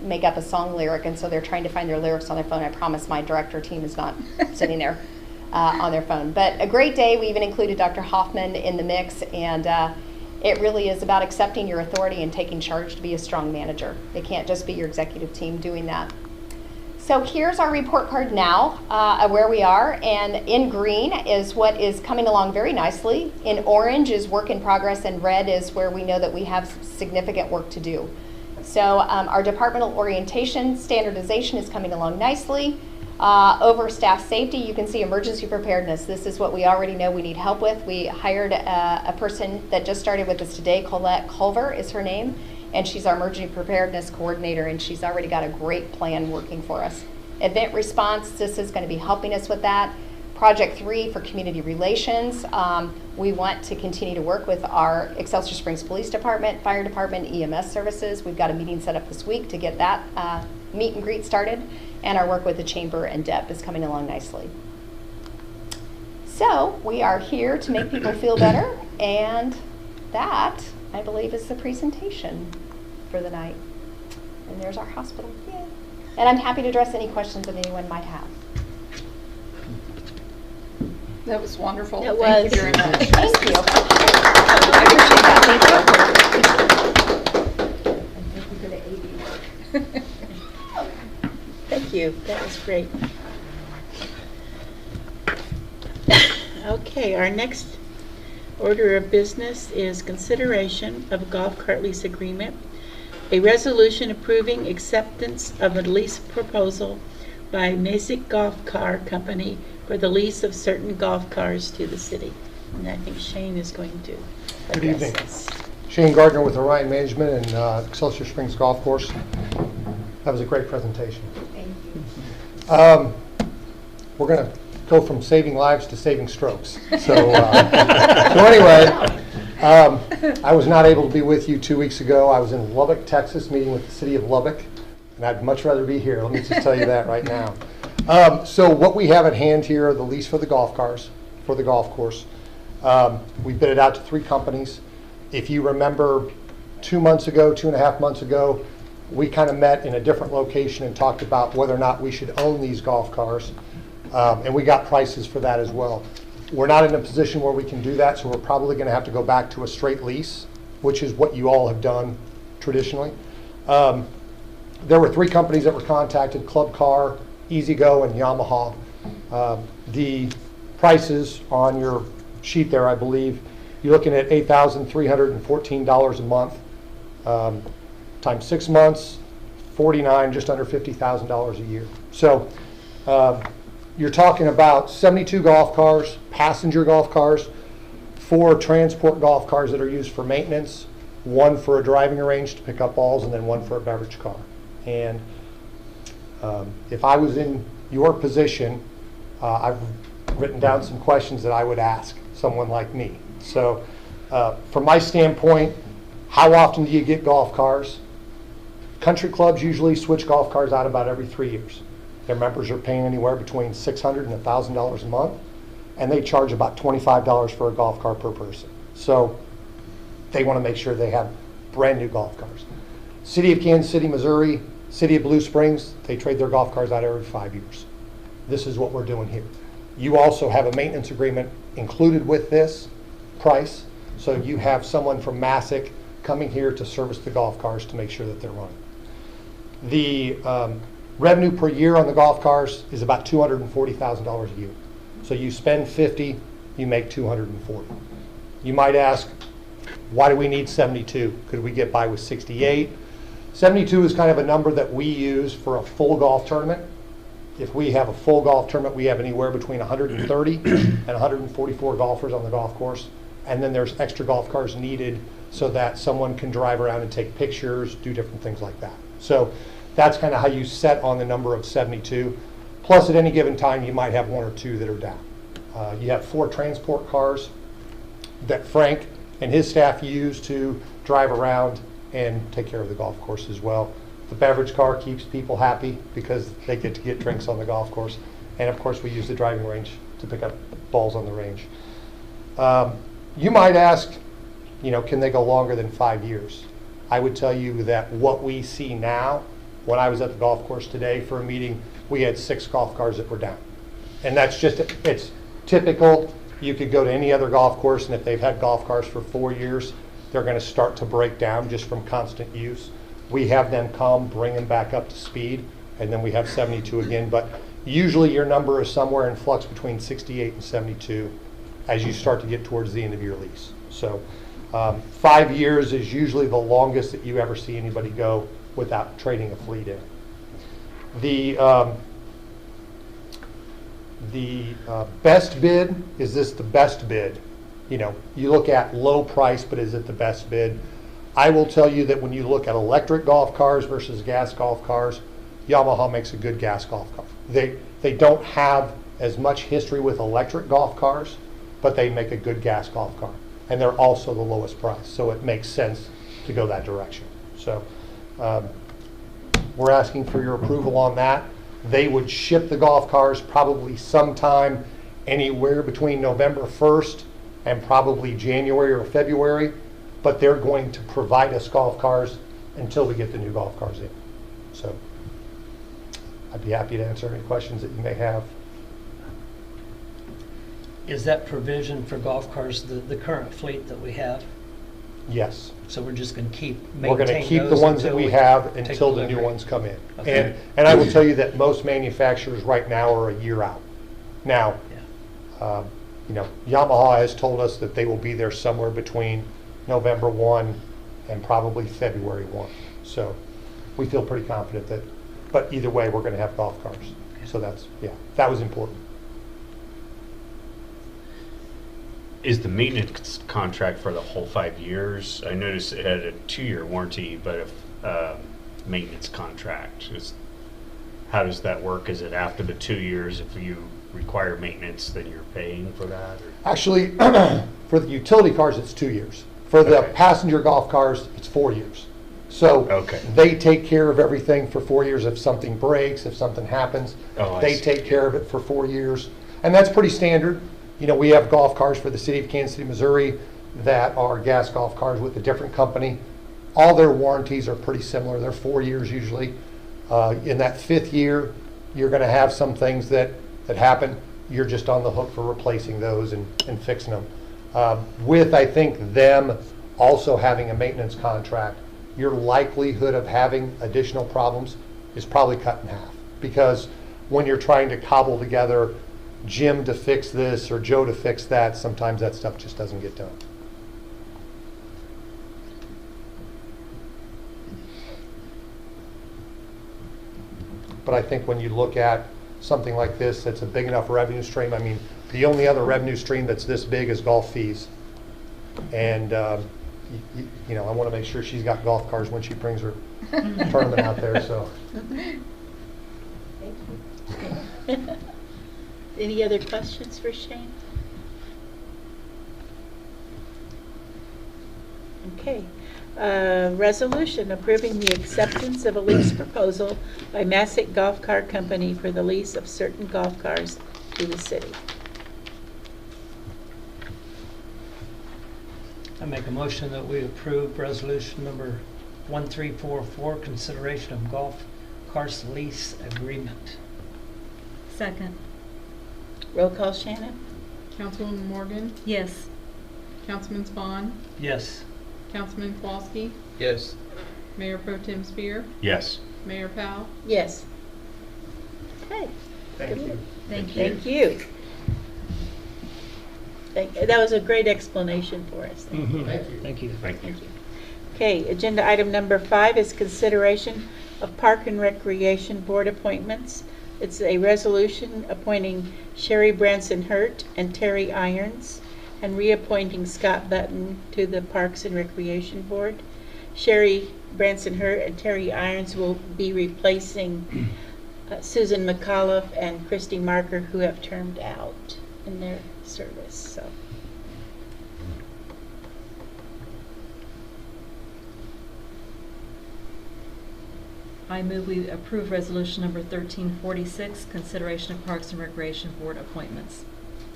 make up a song lyric, and so they're trying to find their lyrics on their phone. I promise my director team is not sitting there on their phone. But a great day. We even included Dr. Hoffman in the mix, and it really is about accepting your authority and taking charge to be a strong manager. It can't just be your executive team doing that. So here's our report card now of where we are, and in green is what is coming along very nicely. In orange is work in progress, and red is where we know that we have significant work to do. So our departmental orientation standardization is coming along nicely. Over staff safety, you can see emergency preparedness. This is what we already know we need help with. We hired a person that just started with us today. Colette Culver is her name. And she's our emergency preparedness coordinator, and she's already got a great plan working for us. Event response, this is going to be helping us with that. Project 3 for community relations. We want to continue to work with our Excelsior Springs Police Department, Fire Department, EMS services. We've got a meeting set up this week to get that meet and greet started, and our work with the Chamber and DEP is coming along nicely. So we are here to make people feel better, and that, I believe, is the presentation for the night. And there's our hospital. Yay. And I'm happy to address any questions that anyone might have. That was wonderful. It Thank was. you very much. Thank you. I appreciate that. Thank you. That was great. Okay, our next order of business is consideration of a golf cart lease agreement, a resolution approving acceptance of a lease proposal by Masick Golf Car Company for the lease of certain golf cars to the city. And I think Shane is going to address Good evening. this. Shane Gardner with Orion Management and Excelsior Springs Golf Course. That was a great presentation. Thank you. We're going to go from saving lives to saving strokes. So anyway, I was not able to be with you 2 weeks ago. I was in Lubbock, Texas, meeting with the city of Lubbock, and I'd much rather be here. Let me just tell you that right now. So what we have at hand here are the lease for the golf cars for the golf course. We bid it out to 3 companies. If you remember 2 months ago, 2.5 months ago, we kind of met in a different location and talked about whether or not we should own these golf cars. And we got prices for that as well. We're not in a position where we can do that, so we're probably going to have to go back to a straight lease, which is what you all have done traditionally. There were 3 companies that were contacted: Club Car, Easy Go, and Yamaha. The prices on your sheet there, I believe, you're looking at $8,314 a month. Times 6 months, just under $50,000 a year. So you're talking about 72 golf cars, passenger golf cars, 4 transport golf cars that are used for maintenance, 1 for a driving range to pick up balls, and then 1 for a beverage car. And if I was in your position, I've written down some questions that I would ask someone like me. So from my standpoint, how often do you get golf cars? Country clubs usually switch golf cars out about every 3 years. Their members are paying anywhere between $600 and $1,000 a month, and they charge about $25 for a golf car per person. So they want to make sure they have brand new golf cars. City of Kansas City, Missouri, City of Blue Springs, they trade their golf cars out every 5 years. This is what we're doing here. You also have a maintenance agreement included with this price, so you have someone from Masick coming here to service the golf cars to make sure that they're running. The revenue per year on the golf cars is about $240,000 a year. So you spend 50, you make 240. You might ask, why do we need 72? Could we get by with 68? 72 is kind of a number that we use for a full golf tournament. If we have a full golf tournament, we have anywhere between 130 and 144 golfers on the golf course. And then there's extra golf cars needed so that someone can drive around and take pictures, do different things like that. So that's kind of how you set on the number of 72. Plus, at any given time, you might have 1 or 2 that are down. You have 4 transport cars that Frank and his staff use to drive around and take care of the golf course as well. The beverage car keeps people happy because they get to get drinks on the golf course. And of course, we use the driving range to pick up balls on the range. You might ask, can they go longer than 5 years? I would tell you that what we see now, when I was at the golf course today for a meeting, we had 6 golf cars that were down. And that's just, it's typical. You could go to any other golf course, and if they've had golf cars for 4 years, they're going to start to break down just from constant use. We have them come, bring them back up to speed, and then we have 72 again. But usually your number is somewhere in flux between 68 and 72 as you start to get towards the end of your lease. So 5 years is usually the longest that you ever see anybody go without trading a fleet in. The best bid, is this the best bid? You look at low price, but is it the best bid? I will tell you that when you look at electric golf cars versus gas golf cars, Yamaha makes a good gas golf car. They don't have as much history with electric golf cars, but they make a good gas golf car. And they're also the lowest price, so it makes sense to go that direction. So we're asking for your approval on that. They would ship the golf cars probably sometime anywhere between November 1st and probably January or February, but they're going to provide us golf cars until we get the new golf cars in. So I'd be happy to answer any questions that you may have. Is that provision for golf cars the current fleet that we have? Yes. So we're just going to keep We're going to maintain keep the those ones that until we have take until the new delivery? ones come in. Okay. And I will tell you that most manufacturers right now are a year out. Now, Yeah. you know, Yamaha has told us that they will be there somewhere between November 1 and probably February 1. So we feel pretty confident that, but either way, we're going to have golf cars. So that's, yeah, that was important. Is the maintenance contract for the whole 5 years? I noticed it had a 2-year warranty, but a maintenance contract. How does that work? Is it after the 2 years, if you require maintenance, then you're paying for that? Or? Actually, for the utility cars, it's 2 years. For the Okay. passenger golf cars, it's 4 years. So Okay. they take care of everything for 4 years. If something breaks, if something happens, Oh, I they see. take care of it for 4 years. And that's pretty standard. You know, we have golf cars for the city of Kansas City, Missouri that are gas golf cars with a different company. All their warranties are pretty similar. They're 4 years usually. In that 5th year, you're going to have some things that happen. You're just on the hook for replacing those and fixing them. With, I think, them also having a maintenance contract, your likelihood of having additional problems is probably cut in half. Because when you're trying to cobble together Jim to fix this or Joe to fix that, sometimes that stuff just doesn't get done. But I think when you look at something like this, that's a big enough revenue stream. I mean, the only other revenue stream that's this big is golf fees. And, you know, I want to make sure she's got golf cars when she brings her tournament out there, so. Thank you. Any other questions for Shane? Okay. Resolution approving the acceptance of a lease proposal by Massac Golf Cart Company for the lease of certain golf cars to the city. I make a motion that we approve resolution number 1344, consideration of golf cart lease agreement. Second. Roll call, Shannon? Councilwoman Morgan, Yes. Councilman Spawn, Yes. Councilman Kowalski, Yes. Mayor Pro Tem Spear, Yes. Mayor Powell. Yes. Okay. Thank you. Thank you. Thank you. That was a great explanation for us. Thank you. Thank you. Thank you. Thank you. Okay, agenda item number 5 is consideration of Park and Recreation Board appointments. It's a resolution appointing Sherry Branson-Hurt and Terry Irons and reappointing Scott Button to the Parks and Recreation Board. Sherry Branson-Hurt and Terry Irons will be replacing Susan McAuliffe and Christy Marker, who have termed out in their service. So, I move we approve resolution number 1346, consideration of Parks and Recreation Board appointments.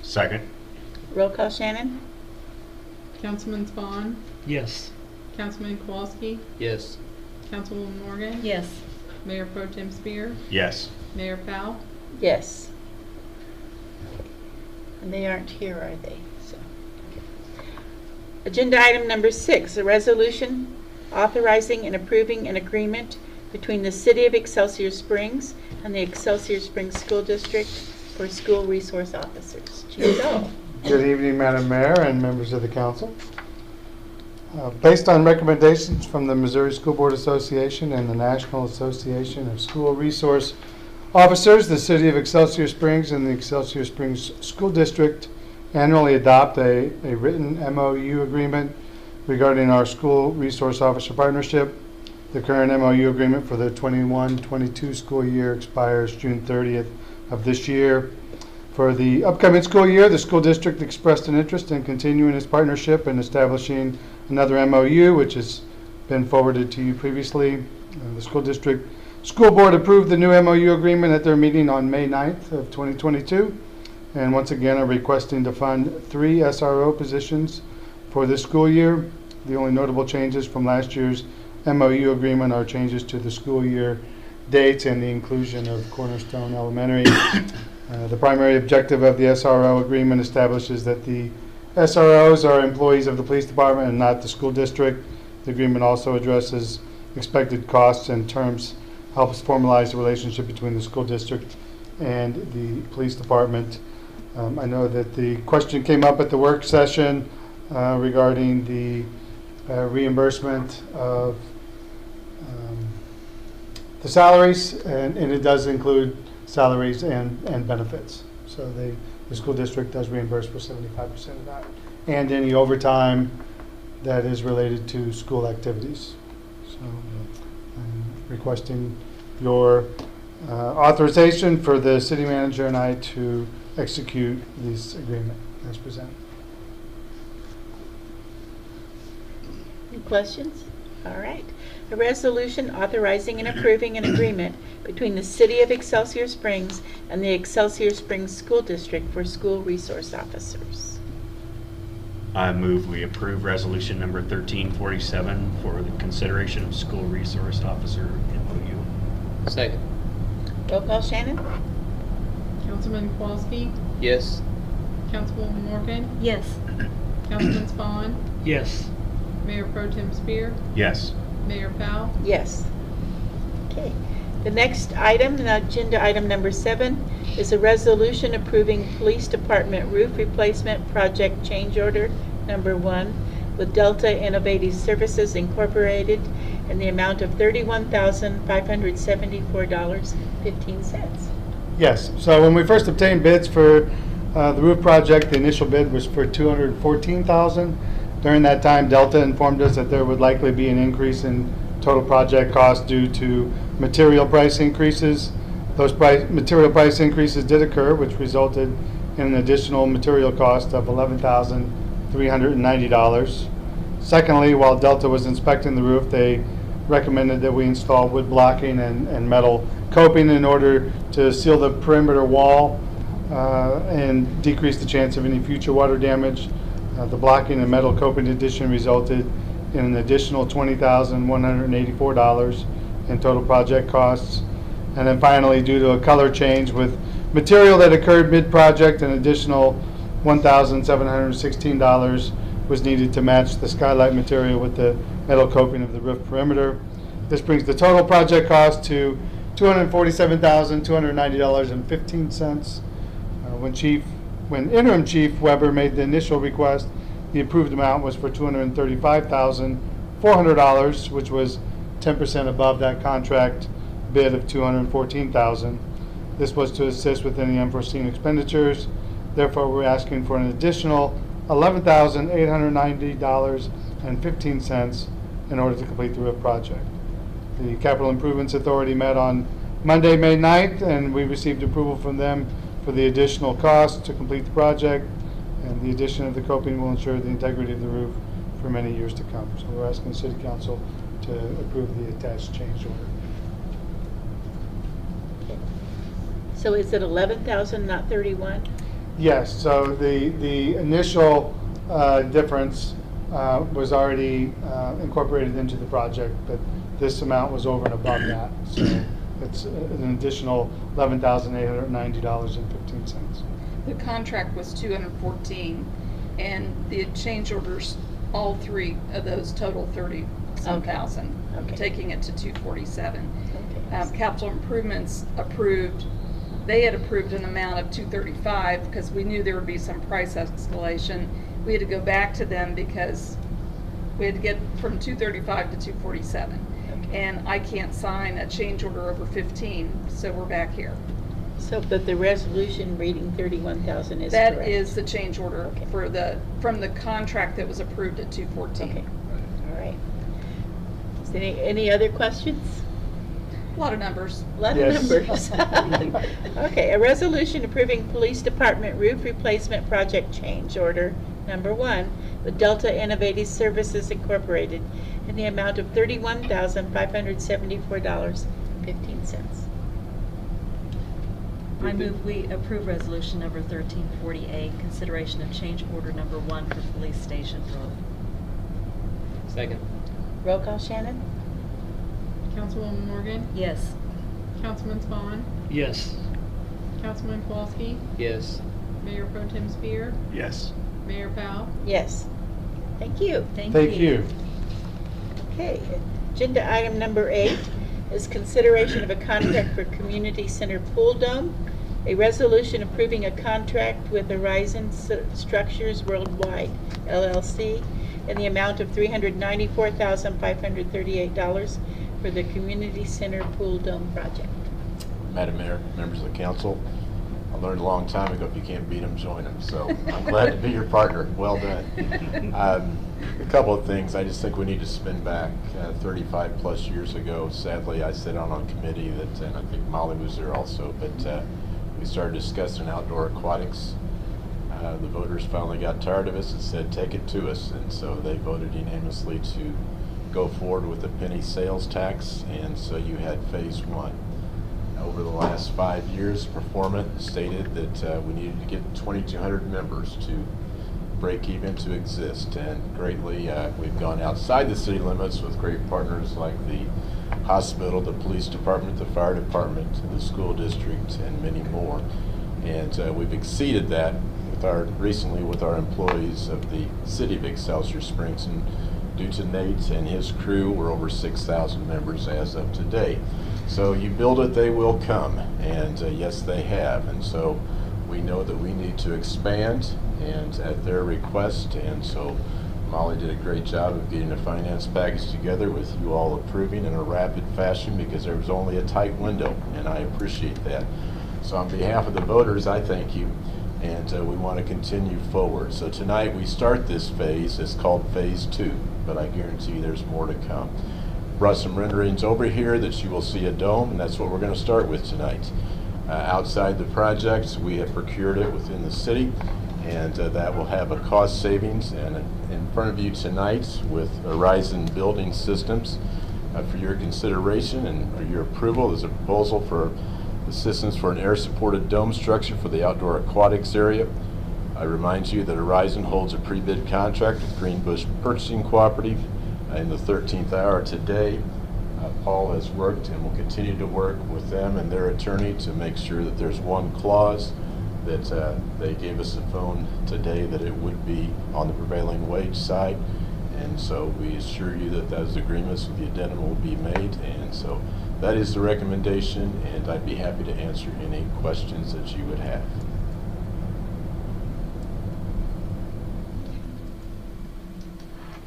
Second? roll call, Shannon? Councilman Spawn, Yes. Councilman Kowalski, Yes. Councilwoman Morgan, Yes. Mayor Pro Tem Spear, Yes. Mayor Powell. Yes. And they aren't here, are they? So, okay. Agenda item number 6, a resolution authorizing and approving an agreement between the City of Excelsior Springs and the Excelsior Springs School District for school resource officers. Chief Bell. Good evening, Madam Mayor and members of the council. Based on recommendations from the Missouri School Board Association and the National Association of School Resource Officers, the City of Excelsior Springs and the Excelsior Springs School District annually adopt a written MOU agreement regarding our school resource officer partnership. The current MOU agreement for the 21-22 school year expires June 30th of this year. For the upcoming school year, the school district expressed an interest in continuing its partnership and establishing another MOU, which has been forwarded to you previously. The school district school board approved the new MOU agreement at their meeting on May 9th of 2022, and once again are requesting to fund 3 SRO positions for this school year. The only notable changes from last year's MOU agreement are changes to the school year dates and the inclusion of Cornerstone Elementary The primary objective of the SRO agreement establishes that the SROs are employees of the police department and not the school district. The agreement also addresses expected costs and terms, helps formalize the relationship between the school district and the police department. I know that the question came up at the work session regarding the reimbursement of the salaries, and it does include salaries and benefits. So the school district does reimburse for 75% of that, and any overtime that is related to school activities. So I'm requesting your authorization for the city manager and I to execute this agreement as presented. Any questions? All right. A resolution authorizing and approving an agreement between the City of Excelsior Springs and the Excelsior Springs School District for school resource officers. I move we approve resolution number 1347 for the consideration of school resource officer MOU. Second. Roll call, Shannon? Councilman Kowalski, Yes. Councilwoman Morgan, Yes. Councilman Spawn, Yes. Mayor Pro Tem Spear, Yes. Mayor Powell. Yes. Okay. The next item, agenda item number 7, is a resolution approving Police Department roof replacement project change order number 1 with Delta Innovative Services Incorporated in the amount of $31,574.15. Yes, so when we first obtained bids for the roof project, the initial bid was for $214,000. During that time, Delta informed us that there would likely be an increase in total project cost due to material price increases. Those material price increases did occur, which resulted in an additional material cost of $11,390. Secondly, while Delta was inspecting the roof, they recommended that we install wood blocking and metal coping in order to seal the perimeter wall and decrease the chance of any future water damage. The blocking and metal coping addition resulted in an additional $20,184 in total project costs. And then finally, due to a color change with material that occurred mid-project, an additional $1,716 was needed to match the skylight material with the metal coping of the roof perimeter. This brings the total project cost to $247,290.15. When Interim Chief Weber made the initial request, the approved amount was for $235,400, which was 10% above that contract bid of $214,000. This was to assist with any unforeseen expenditures. Therefore, we're asking for an additional $11,890.15 in order to complete the roof project. The Capital Improvements Authority met on Monday, May 9th, and we received approval from them for the additional cost to complete the project, and the addition of the coping will ensure the integrity of the roof for many years to come. So we're asking the City Council to approve the attached change order. So is it 11,000, not 31? Yes, so the initial difference was already incorporated into the project, but this amount was over and above that. So it's an additional $11,890.15. The contract was 214, and the change orders, all three of those total 30-some thousand, taking it to 247. Okay. Capital Improvements approved, they had approved an amount of 235 because we knew there would be some price escalation. We had to go back to them because we had to get from 235 to 247. And I can't sign a change order over 15, so we're back here. So, but the resolution reading 31,000 is correct? That is the change order for from the contract that was approved at 214. Okay, all right. Is there any other questions? A lot of numbers. A lot Yes. of numbers. Okay, a resolution approving Police Department roof replacement project change order number 1 with Delta Innovative Services Incorporated in the amount of $31,574.15. I move we approve resolution number 1348, consideration of change order number 1 for police station roof. Second. Roll call, Shannon? Councilwoman Morgan, Yes. Councilman Spawn, Yes. Councilman Kowalski, Yes. Mayor Pro Tem Spear, Yes. Mayor Powell. Yes. Thank you. Thank you. Okay, agenda item number 8 is consideration of a contract for community center pool dome, a resolution approving a contract with Horizon Structures Worldwide LLC in the amount of $394,538 for the community center pool dome project. Madam Mayor, members of the council, I learned a long time ago, if you can't beat them, join them. So I'm glad to be your partner. Well done. A couple of things. I just think we need to spin back 35 plus years ago. Sadly, I sit on a committee that, and I think Molly was there also, but we started discussing outdoor aquatics. The voters finally got tired of us and said, take it to us. And so they voted unanimously to go forward with the penny sales tax. And so you had phase 1. Over the last 5 years, Performant stated that we needed to get 2,200 members to break even to exist, and greatly we've gone outside the city limits with great partners like the hospital, the police department, the fire department, the school district, and many more. And we've exceeded that with recently with our employees of the city of Excelsior Springs, and due to Nate and his crew, we're over 6,000 members as of today. So you build it, they will come, and yes, they have. And so we know that we need to expand, and at their request, and so Molly did a great job of getting a finance package together with you all approving in a rapid fashion, because there was only a tight window, and I appreciate that. So on behalf of the voters, I thank you, and we want to continue forward. So tonight we start this phase. It's called phase 2, but I guarantee you there's more to come. Brought some renderings over here that you will see a dome, and that's what we're going to start with tonight. Outside the project, we have procured it within the city, and that will have a cost savings. And in front of you tonight with Horizon Building Systems, for your consideration and for your approval, is a proposal for assistance for an air-supported dome structure for the outdoor aquatics area. I remind you that Horizon holds a pre-bid contract with Greenbush Purchasing Cooperative in the 13th hour today. Paul has worked and will continue to work with them and their attorney to make sure that there's one clause that they gave us a phone today that it would be on the prevailing wage side. And so we assure you that those agreements with the addendum will be made. And so that is the recommendation, and I'd be happy to answer any questions that you would have.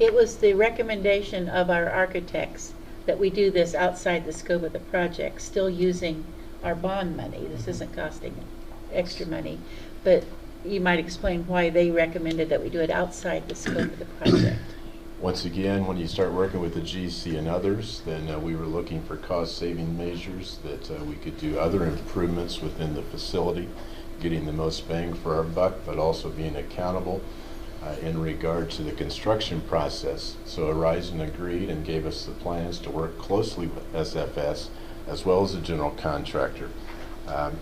It was the recommendation of our architects that we do this outside the scope of the project, still using our bond money. This isn't costing extra money, but you might explain why they recommended that we do it outside the scope of the project. Once again, when you start working with the GC and others, then we were looking for cost-saving measures that we could do other improvements within the facility, getting the most bang for our buck, but also being accountable in regard to the construction process. So Horizon agreed and gave us the plans to work closely with SFS as well as the general contractor.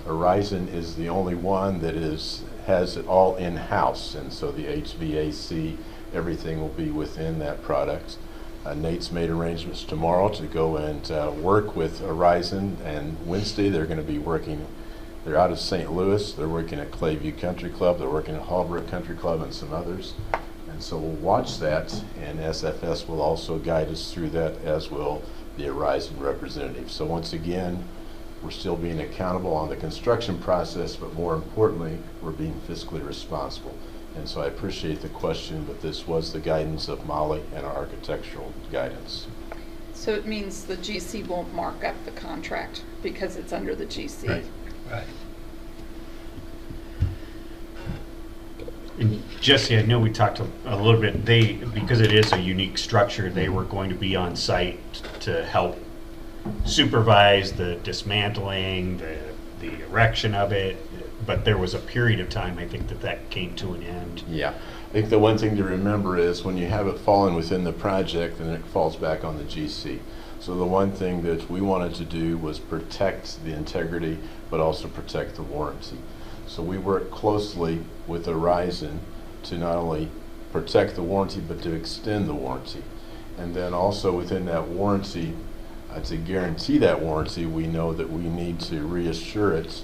Horizon is the only one that has it all in-house, and so the HVAC, everything will be within that product. Nate's made arrangements tomorrow to go and work with Horizon, and Wednesday they're going to be working. They're out of St. Louis. They're working at Clayview Country Club. They're working at Hallbrook Country Club and some others. And so we'll watch that, and SFS will also guide us through that, as will the Horizon representative. So once again, we're still being accountable on the construction process, but more importantly, we're being fiscally responsible. And so I appreciate the question, but this was the guidance of Molly and our architectural guidance. So it means the GC won't mark up the contract because it's under the GC. Right. Right. And Jesse, I know we talked a little bit, because it is a unique structure, they were going to be on site to help supervise the dismantling, the erection of it, but there was a period of time, I think, that came to an end. Yeah. I think the one thing to remember is when you have it falling within the project, then it falls back on the GC. So the one thing that we wanted to do was protect the integrity, but also protect the warranty. So we worked closely with Horizon to not only protect the warranty, but to extend the warranty. And then also within that warranty, to guarantee that warranty, we know that we need to reassure it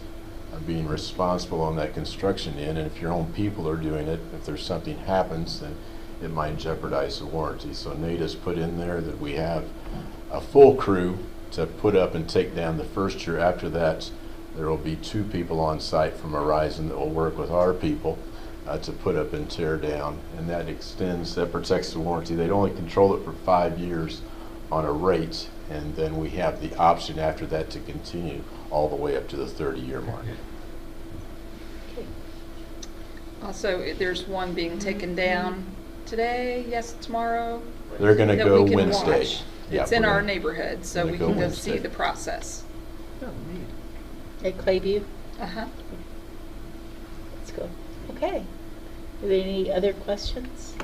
being responsible on that construction end, and if your own people are doing it, if there's something happens, then it might jeopardize the warranty. So Nate has put in there that we have a full crew to put up and take down the first year. After that, there will be 2 people on site from Horizon that will work with our people to put up and tear down, and that protects the warranty. They'd only control it for 5 years on a rate, and then we have the option after that to continue all the way up to the 30-year mark. Also, there's one being taken down today, yes, tomorrow. They're going to that go we can Wednesday. watch. Yeah, It's in we're our gonna- neighborhood, so gonna we go can go Wednesday. see the process. At Clayview? Uh-huh. Let's go. Okay. Are there any other questions?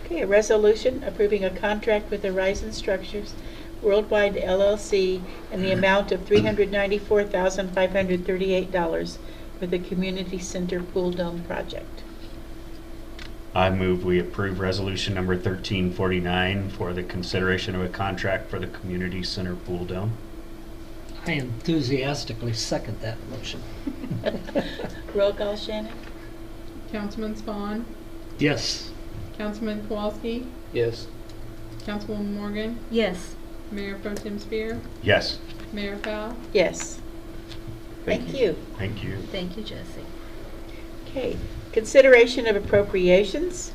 Okay, a resolution approving a contract with Horizon Structures Worldwide LLC in the amount of $394,538 for the Community Center Pool Dome project. I move we approve resolution number 1349 for the consideration of a contract for the community center pool dome. I enthusiastically second that motion. Roll call, Shannon? Councilman Spawn, Yes. Councilman Kowalski, Yes. Councilwoman Morgan, Yes. Mayor Pro Tem Spear, Yes. Mayor Powell. Yes. Thank you. Thank you. Thank you, Jesse. Okay, consideration of appropriations.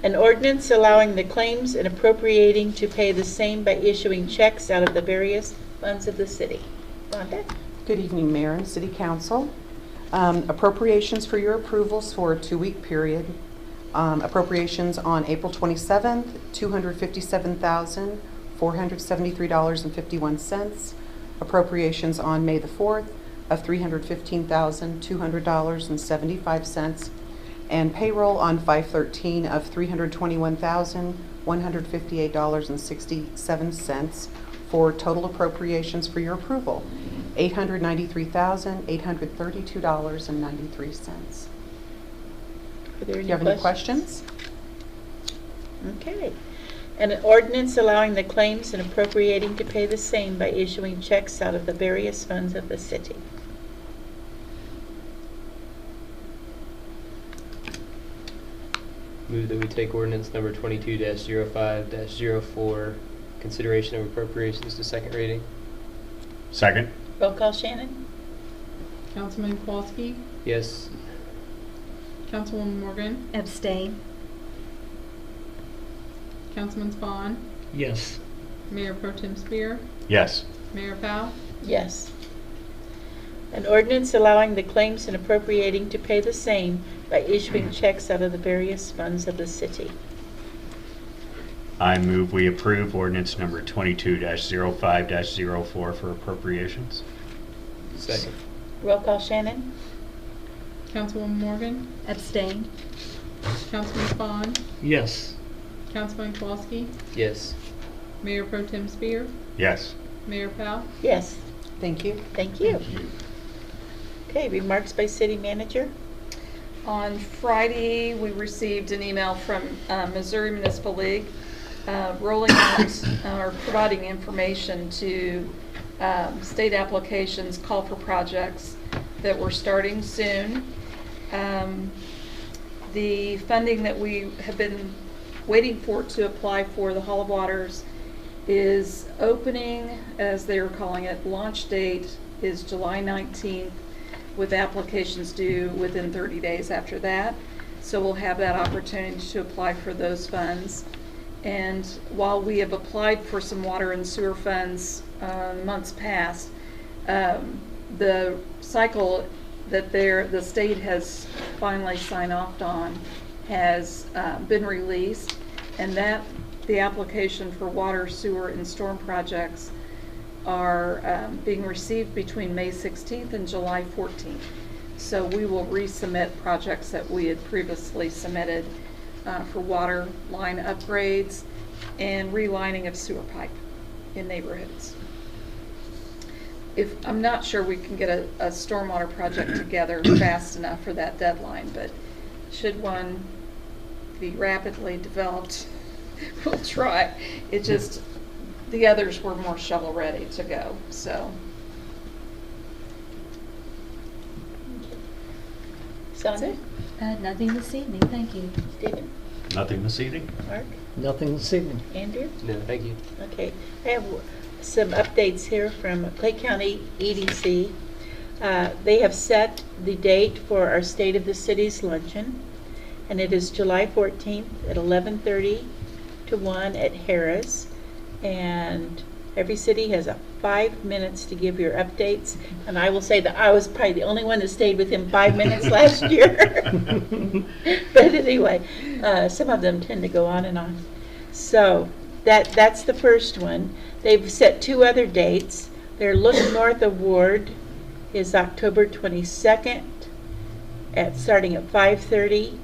An ordinance allowing the claims and appropriating to pay the same by issuing checks out of the various funds of the city. Rhonda? Good evening, Mayor and City Council. Appropriations for your approvals for a 2-week period. Appropriations on April 27th, $257,473.51. Appropriations on May the 4th of $315,200.75. And payroll on 5/13 of $321,158.67 for total appropriations for your approval, $893,832.93. Are there Do you have any questions? Okay. And an ordinance allowing the claims and appropriating to pay the same by issuing checks out of the various funds of the city. Move that we take ordinance number 22-05-04, consideration of appropriations to second reading. Second? Roll call, Shannon? Councilman Kowalski, Yes. Councilwoman Morgan, Abstain. Councilman Spawn, Yes. Mayor Pro Tem Spear, Yes. Mayor Powell. Yes. An ordinance allowing the claims and appropriating to pay the same by issuing checks out of the various funds of the city. I move we approve ordinance number 22-05-04 for appropriations. Second. Roll call, Shannon? Councilwoman Morgan, Abstain. Councilman Spawn, Yes. Councilman Kowalski, Yes. Mayor Pro Tem Spear, Yes. Mayor Powell. Yes. Thank you. Thank you. Okay, remarks by city manager? On Friday, we received an email from Missouri Municipal League rolling out or providing information to state applications, call for projects that we're starting soon. The funding that we have been waiting for to apply for the Hall of Waters is opening, as they are calling it. Launch date is July 19th, with applications due within 30 days after that. So we'll have that opportunity to apply for those funds. And while we have applied for some water and sewer funds months past, the cycle that the state has finally signed off on has been released, and that the application for water, sewer, and storm projects are being received between May 16th and July 14th. So we will resubmit projects that we had previously submitted for water line upgrades and relining of sewer pipe in neighborhoods. I'm not sure we can get a stormwater project together fast enough for that deadline, but should one be rapidly developed, we'll try. It just, the others were more shovel ready to go, so. Sonia? Nothing this evening, thank you. Stephen? Nothing this evening? Mark? Nothing this evening. Andrew? No, thank you. Okay, I have some updates here from Clay County EDC. They have set the date for our State of the Cities luncheon, and it is July 14th at 11:30 to 1 at Harrah's. And every city has 5 minutes to give your updates. And I will say that I was probably the only one that stayed within 5 minutes last year. But anyway, some of them tend to go on and on. So that's the first one. They've set 2 other dates. Their Look North Award is October 22nd starting at 5:30,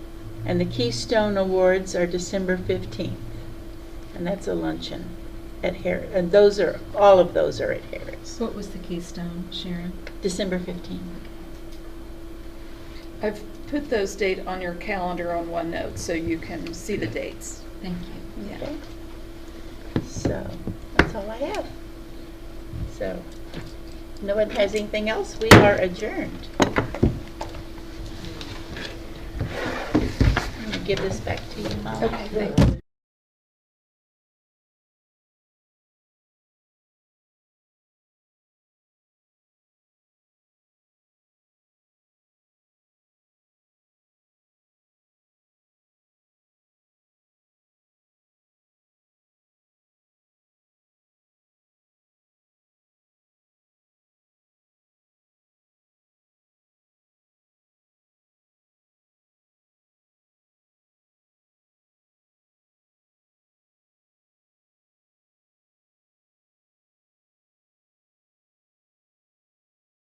and the Keystone Awards are December 15th. And that's a luncheon at Harris. And all of those are at Harris. What was the Keystone, Sharon? December 15th. I've put those dates on your calendar on OneNote so you can see the dates. Thank you. Yeah. Okay. So that's all I have. So if no one has anything else, we are adjourned. I'm going to give this back to you, Mom. Okay, thank you.